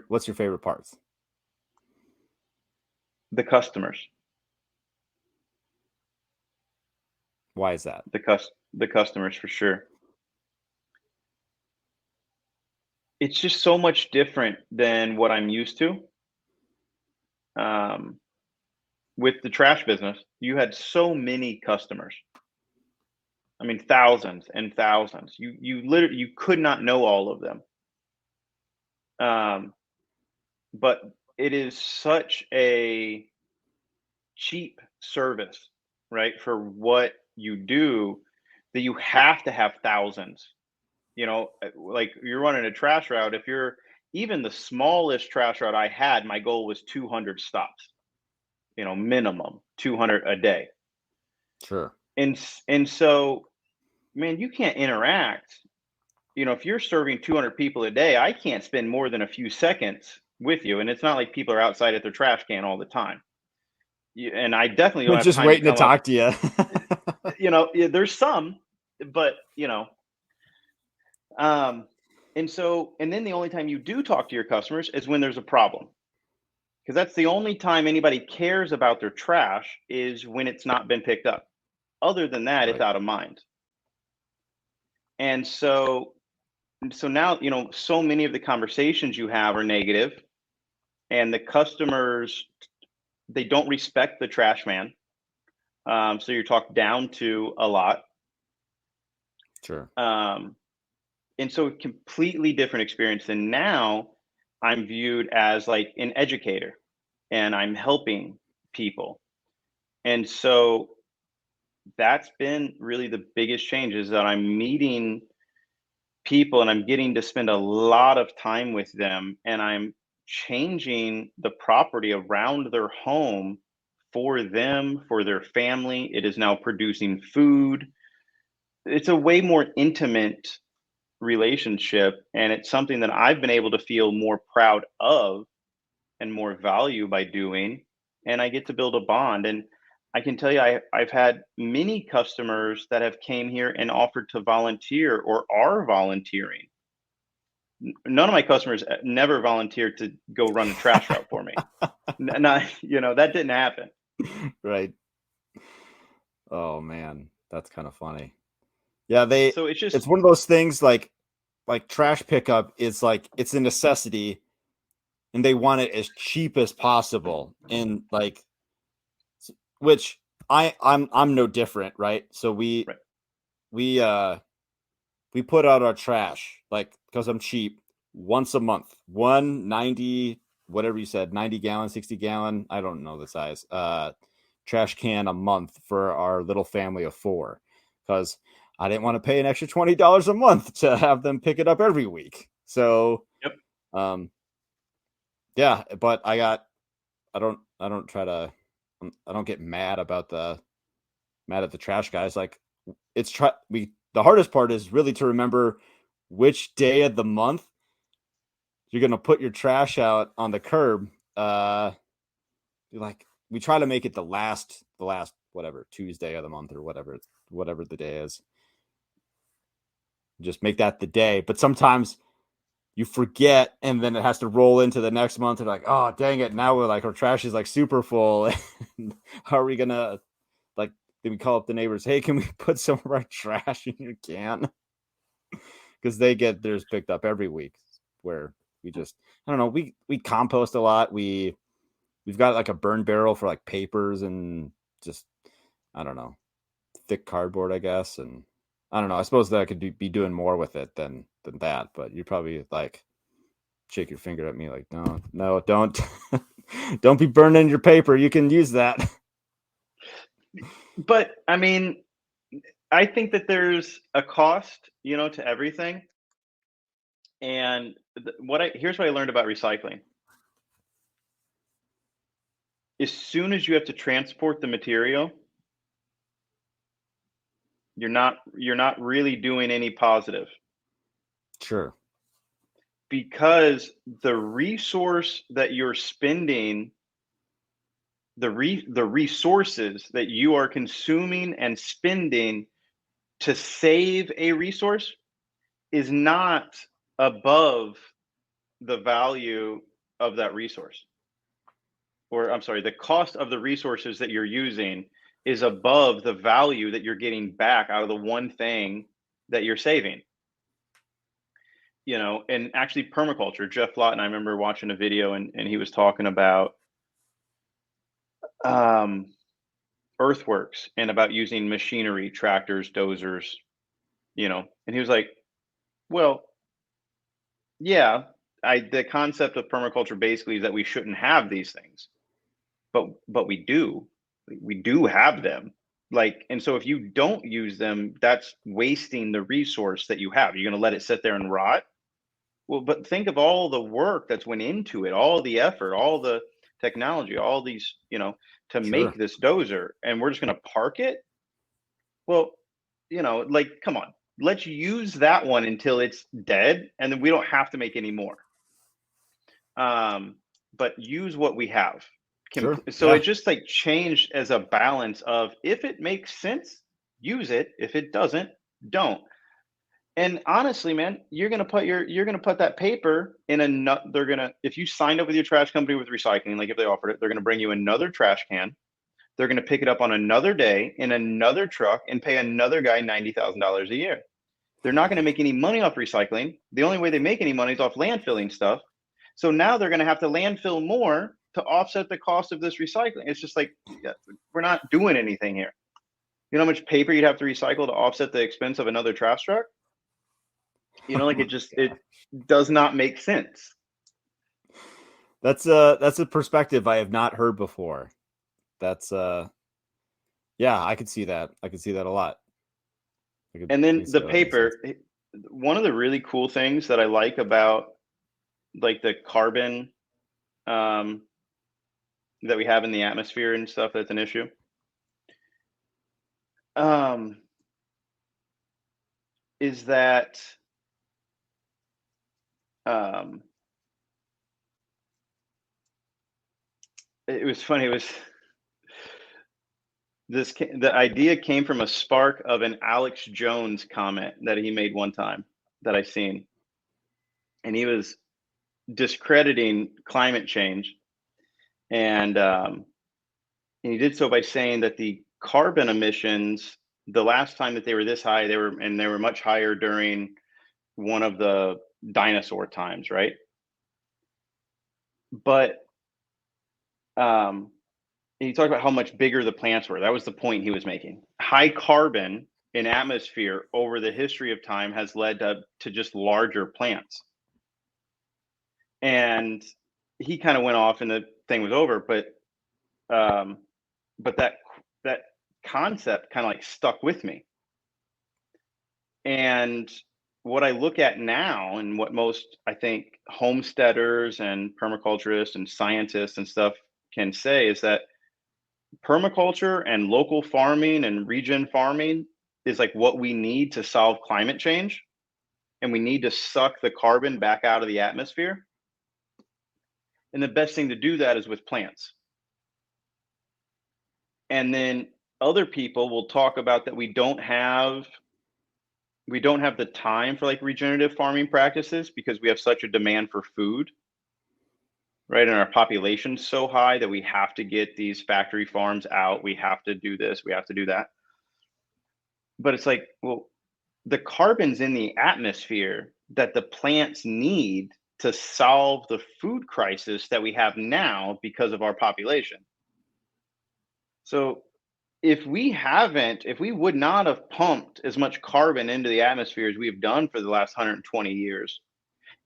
What's your favorite parts? The customers, Why is that? the customers for sure. It's just so much different than what I'm used to. Um, with the trash business, you had so many customers. I mean, thousands and thousands. You could not know all of them. Um, but it is such a cheap service, right? For what you do, that you have to have thousands. Like you're running a trash route. If you're even the smallest trash route I had, my goal was 200 stops. Minimum 200 a day. Sure. And so, man, you can't interact. If you're serving 200 people a day, I can't spend more than a few seconds with you. And it's not like people are outside at their trash can all the time. And I definitely don't have Just time to waiting to come up. talk to you. There's some, but and then the only time you do talk to your customers is when there's a problem, because that's the only time anybody cares about their trash, is when it's not been picked up. Other than that, it's Right. out of mind. And so now, so many of the conversations you have are negative, and the customers, they don't respect the trash man. So you're talked down to a lot. Sure. And so completely different experience. And now I'm viewed as like an educator, and I'm helping people. And so that's been really the biggest change, is that I'm meeting people and I'm getting to spend a lot of time with them, and I'm changing the property around their home for them, for their family. It is now producing food. It's a way more intimate relationship, and it's something that I've been able to feel more proud of and more value by doing. And I get to build a bond. And I can tell you, I've had many customers that have came here and offered to volunteer or are volunteering. None of my customers never volunteered to go run a trash route for me. Not, that didn't happen. Right. Oh man, that's kind of funny. Yeah, So it's it's just, one of those things, like trash pickup is like, it's a necessity and they want it as cheap as possible. And like, which I'm no different, right? So we right. we put out our trash, like, because I'm cheap, once a month. 190, whatever you said, 90 gallon, 60 gallon, I don't know the size, trash can a month for our little family of 4, because I didn't want to pay an extra $20 a month to have them pick it up every week. So Yep. yeah, but I don't try to, I don't get mad at the trash guys. Like, the hardest part is really to remember which day of the month you're going to put your trash out on the curb. Like, we try to make it the last whatever Tuesday of the month, or whatever the day is. Just make that the day. But sometimes you forget, and then it has to roll into the next month. And like, oh dang it, now we're like, our trash is like super full. How are we gonna then we call up the neighbors. Hey, can we put some of our trash in your can? Because they get theirs picked up every week. Where we just, I don't know, we compost a lot. We've got like a burn barrel for like papers and just, I don't know, thick cardboard, I guess. And I don't know. I suppose that I could be doing more with it than that. But you probably like shake your finger at me like, no, don't don't be burning your paper. You can use that. But I mean, I think that there's a cost, to everything. And here's what I learned about recycling. As soon as you have to transport the material, you're not really doing any positive, Sure. because the resource that you're spending, the resources that you are consuming and spending to save a resource is not above the value of that resource. Or I'm sorry, the cost of the resources that you're using is above the value that you're getting back out of the one thing that you're saving. And actually permaculture, Jeff Lawton, I remember watching a video, and he was talking about earthworks and about using machinery, tractors, dozers, and he was like, well, yeah, the concept of permaculture basically is that we shouldn't have these things, but we do have them. Like, and so if you don't use them, that's wasting the resource that you have. You're going to let it sit there and rot. Well, but think of all the work that's went into it, all the effort, all the technology, all these, to Sure. make this dozer, and we're just going to park it. Well, like, come on, let's use that one until it's dead, and then we don't have to make any more. But use what we have. Sure. So it just like changed as a balance of, if it makes sense, use it. If it doesn't, don't. And honestly, man, you're gonna put that paper in a nut. If you signed up with your trash company with recycling, like if they offered it, they're gonna bring you another trash can. They're gonna pick it up on another day in another truck and pay another guy $90,000 a year. They're not gonna make any money off recycling. The only way they make any money is off landfilling stuff. So now they're gonna have to landfill more to offset the cost of this recycling. It's just like, we're not doing anything here. You know how much paper you'd have to recycle to offset the expense of another trash truck? Like, it does not make sense. That's a perspective I have not heard before. That's yeah, I could see that. I could see that a lot. And then the paper, one of the really cool things that I like about like the carbon that we have in the atmosphere and stuff that's an issue. Is that it was funny. It was the idea came from a spark of an Alex Jones comment that he made one time that I seen, and he was discrediting climate change, and he did so by saying that the carbon emissions, the last time that they were this high, they were much higher during one of the dinosaur times, right? But he talked about how much bigger the plants were. That was the point he was making. High carbon in atmosphere over the history of time has led to just larger plants. And he kind of went off and the thing was over, but that concept kind of like stuck with me. And what I look at now, and what most, I think, homesteaders and permaculturists and scientists and stuff can say, is that permaculture and local farming and regen farming is like what we need to solve climate change. And we need to suck the carbon back out of the atmosphere. And the best thing to do that is with plants. And then other people will talk about that we don't have the time for like regenerative farming practices because we have such a demand for food. right? And our population's so high that we have to get these factory farms out. We have to do this, we have to do that. But it's like, well, the carbon's in the atmosphere that the plants need to solve the food crisis that we have now because of our population. So if we would not have pumped as much carbon into the atmosphere as we've done for the last 120 years,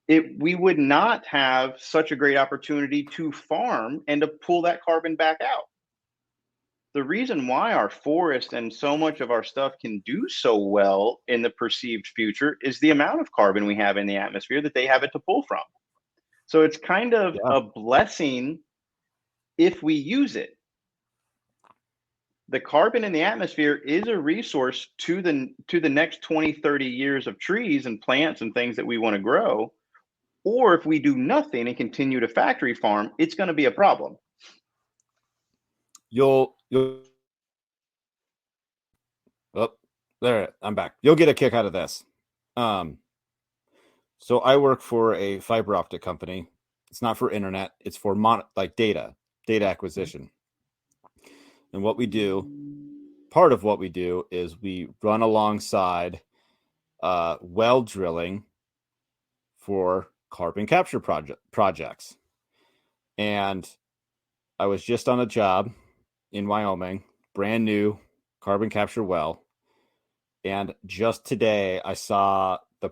we would not have such a great opportunity to farm and to pull that carbon back out. The reason why our forest and so much of our stuff can do so well in the perceived future is the amount of carbon we have in the atmosphere that they have it to pull from. So it's kind of Yeah. a blessing if we use it. The carbon in the atmosphere is a resource to the next 20, 30 years of trees and plants and things that we want to grow. Or if we do nothing and continue to factory farm, it's going to be a problem. You'll oh, there, I'm back. You'll get a kick out of this. So I work for a fiber optic company. It's not for internet, it's for data acquisition. And what we do, part of what we do is we run alongside well drilling for carbon capture projects. And I was just on a job in Wyoming, brand new carbon capture well. And just today I saw the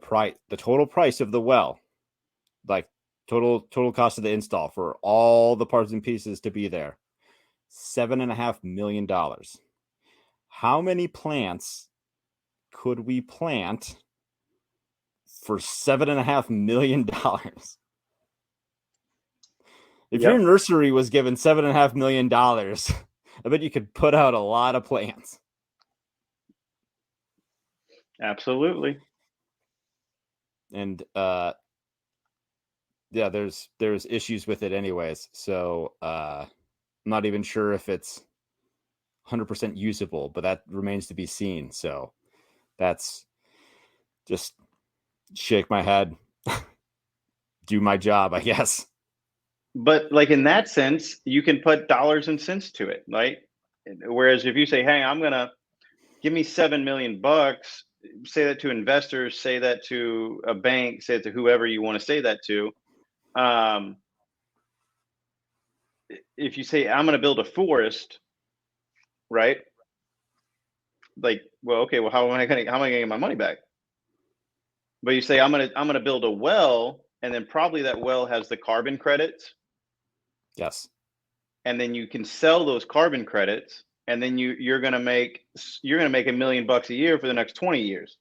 total price of the well, like total cost of the install for all the parts and pieces to be there, $7.5 million. How many plants could we plant for $7.5 million? If your nursery was given $7.5 million, I bet you could put out a lot of plants. Absolutely. And there's issues with it anyways. So I'm not even sure if it's 100% usable, but that remains to be seen. So that's just shake my head, do my job, I guess. But like in that sense, you can put dollars and cents to it, right? Whereas if you say, "Hey, I'm gonna give me $7 million," say that to investors, say that to a bank, say it to whoever you want to say that to. If you say, "I'm going to build a forest," right? Like, well, okay, well, how am I going to get my money back? But you say, I'm gonna build a well, and then probably that well has the carbon credits. Yes. And then you can sell those carbon credits, and then you're gonna make $1 million a year for the next 20 years.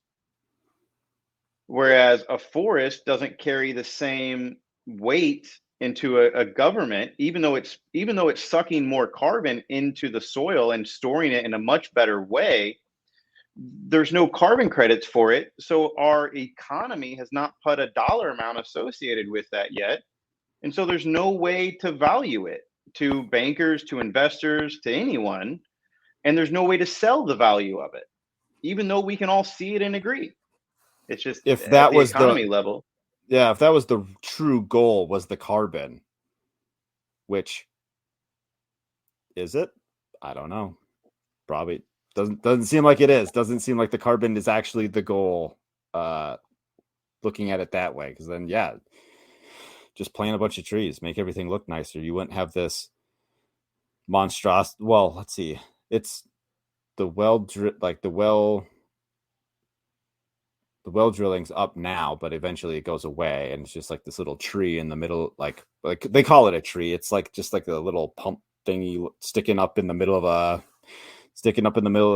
Whereas a forest doesn't carry the same weight into a government, even though it's sucking more carbon into the soil and storing it in a much better way. There's no carbon credits for it, so our economy has not put a dollar amount associated with that yet, and so there's no way to value it to bankers, to investors, to anyone, and there's no way to sell the value of it, even though we can all see it and agree. It's just if at that the was economy level. Yeah, if that was the true goal, was the carbon, which is it? I don't know. Probably doesn't seem like it is. Doesn't seem like the carbon is actually the goal. Looking at it that way, because then just plant a bunch of trees, make everything look nicer. You wouldn't have this monstrous. Well, let's see. It's the well drilling's up now, but eventually it goes away, and it's just like this little tree in the middle, like they call it a tree. It's like just like a little pump thingy sticking up in the middle of a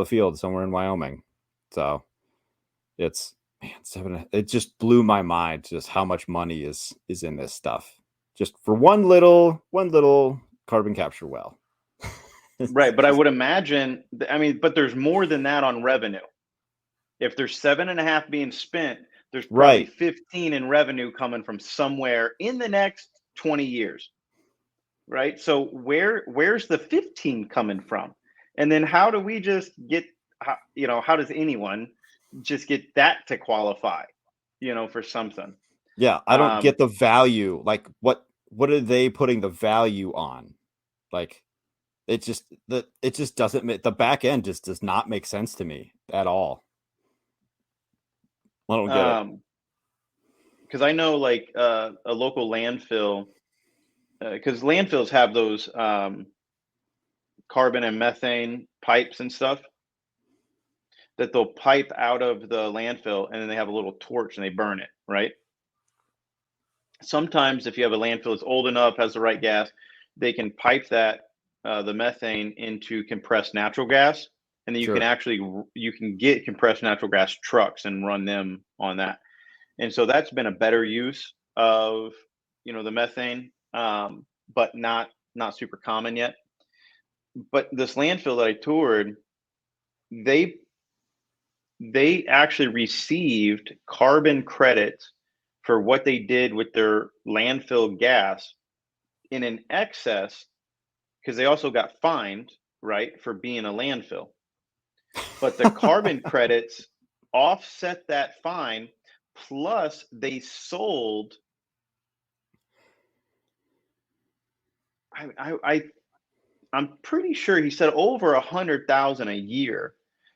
field somewhere in Wyoming. So it's, man, it just blew my mind just how much money is in this stuff, just for one little carbon capture well. Right, but I would imagine, but there's more than that on revenue. If there's 7.5 being spent, there's probably 15 in revenue coming from somewhere in the next 20 years. Right? So where's the 15 coming from? And then how do we just get, how does anyone just get that to qualify, for something? Yeah, I don't get the value. Like, what what are they putting the value on? Like, it just doesn't make, the back end just does not make sense to me at all. I don't get it. Because I know like a local landfill, because landfills have those carbon and methane pipes and stuff that they'll pipe out of the landfill, and then they have a little torch and they burn it, right? Sometimes if you have a landfill that's old enough, has the right gas, they can pipe that the methane into compressed natural gas, and then you can Sure. actually you can get compressed natural gas trucks and run them on that. And so that's been a better use of the methane, but not super common yet. But this landfill that I toured, they they actually received carbon credits for what they did with their landfill gas in an excess, because they also got fined, right, for being a landfill. But the carbon credits offset that fine, plus they sold. I'm pretty sure he said over 100,000 a year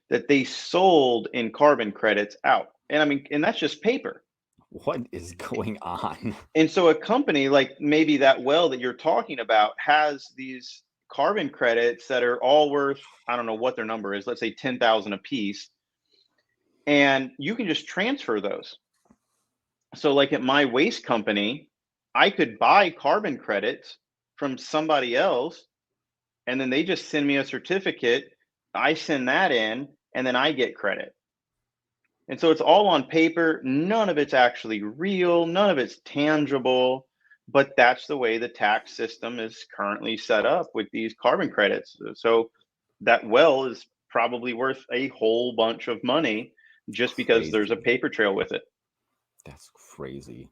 that they sold in carbon credits out. And I mean, and that's just paper. What is going on? And so a company like maybe that well that you're talking about has these carbon credits that are all worth, I don't know what their number is, let's say 10,000 a piece, and you can just transfer those. So like at my waste company, I could buy carbon credits from somebody else, and then they just send me a certificate. I send that in, and then I get credit. And so it's all on paper. None of it's actually real. None of it's tangible. But that's the way the tax system is currently set up with these carbon credits. So that well is probably worth a whole bunch of money just because there's a Crazy. paper trail with it. That's crazy.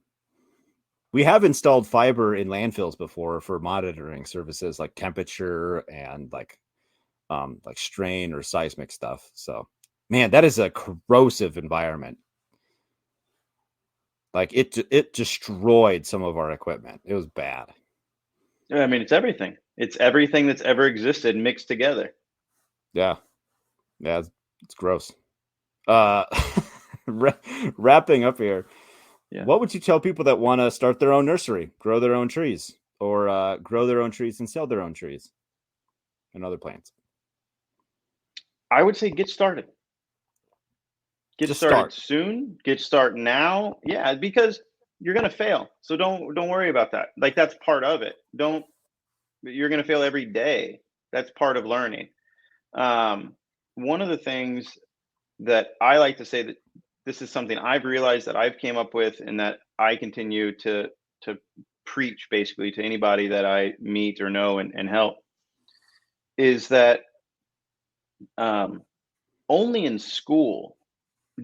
We have installed fiber in landfills before for monitoring services like temperature and like strain or seismic stuff. So, man, that is a corrosive environment. Like it destroyed some of our equipment. It was bad. I mean, it's everything. It's everything that's ever existed mixed together. Yeah. Yeah, it's gross. Uh wrapping up here. Yeah. What would you tell people that want to start their own nursery, grow their own trees, or grow their own trees and sell their own trees and other plants? I would say get started. Get Just started start. soon. Get started now. Yeah, because you're gonna fail. So don't worry about that. Like that's part of it. Don't You're gonna fail every day. That's part of learning. One of the things that I like to say, that this is something I've realized that I've came up with and that I continue to preach basically to anybody that I meet or know and help, is that um, only in school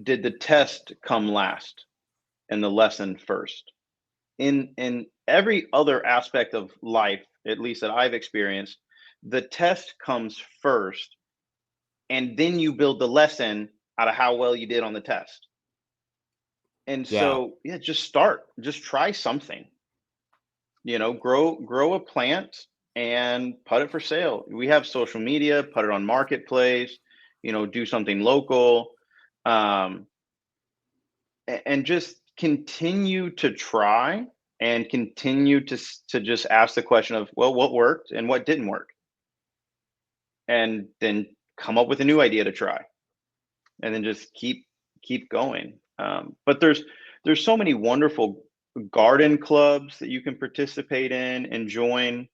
did the test come last and the lesson first. In every other aspect of life, at least that I've experienced, the test comes first, and then you build the lesson out of how well you did on the test. And Yeah. so, yeah, just start. Just try something. Grow a plant and put it for sale. We have social media, put it on marketplace, do something local. Um, and just continue to try and continue to just ask the question of, well, what worked and what didn't work, and then come up with a new idea to try, and then just keep going. But there's so many wonderful garden clubs that you can participate in and join.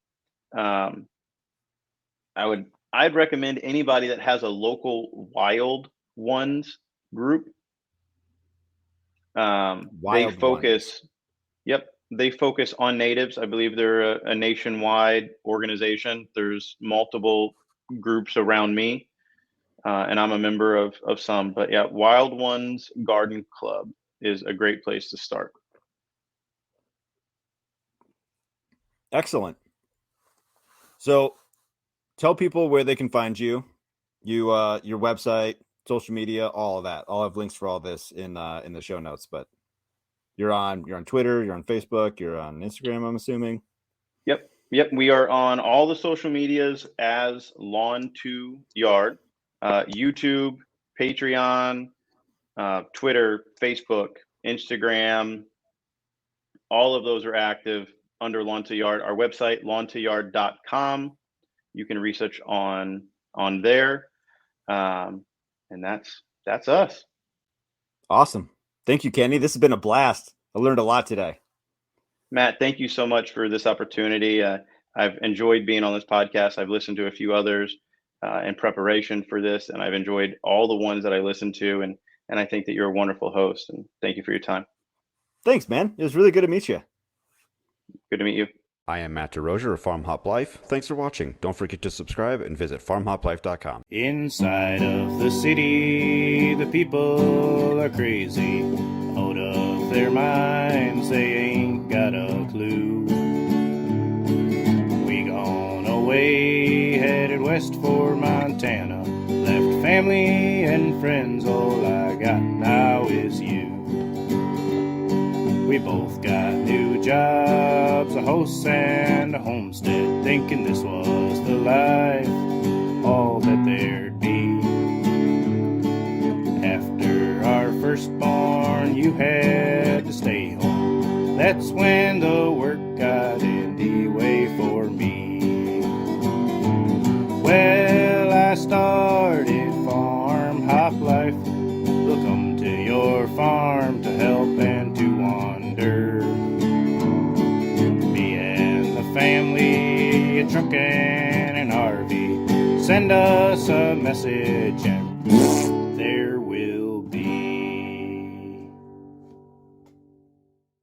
um, I'd recommend anybody that has a local wild ones group. They Wild ones. focus. Yep, they focus on natives. I believe they're a nationwide organization. There's multiple groups around me, and I'm a member of some. But yeah, Wild Ones Garden Club is a great place to start. Excellent. So tell people where they can find you, your website, social media, all of that. I'll have links for all this in the show notes. But you're on Twitter, you're on Facebook, you're on Instagram, I'm assuming. Yep, we are on all the social medias as Lawn to Yard, YouTube, Patreon, Twitter, Facebook, Instagram. All of those are active under Lawn to Yard. Our website, lawntoyard.com. You can research on there, and that's us. Awesome. Thank you, Kenny. This has been a blast. I learned a lot today. Matt, thank you so much for this opportunity. I've enjoyed being on this podcast. I've listened to a few others in preparation for this, and I've enjoyed all the ones that I listened to, and I think that you're a wonderful host, and thank you for your time. Thanks, man. It was really good to meet you. Good to meet you. I am Matt DeRozier of Farm Hop Life. Thanks for watching. Don't forget to subscribe and visit farmhoplife.com. Inside of the city, the people are crazy, out of their minds, they ain't got a clue. We gone away, headed west for Montana, left family and friends, all I got now is you. We both got new jobs, a house and a homestead, thinking this was the life, all that there'd be. After our firstborn, you had to stay home. That's when the work got in the way for me. Well, I started Farm Hop Life. We'll come to your farm to help and to wander. Me and the family, a truck and an RV. Send us a message and there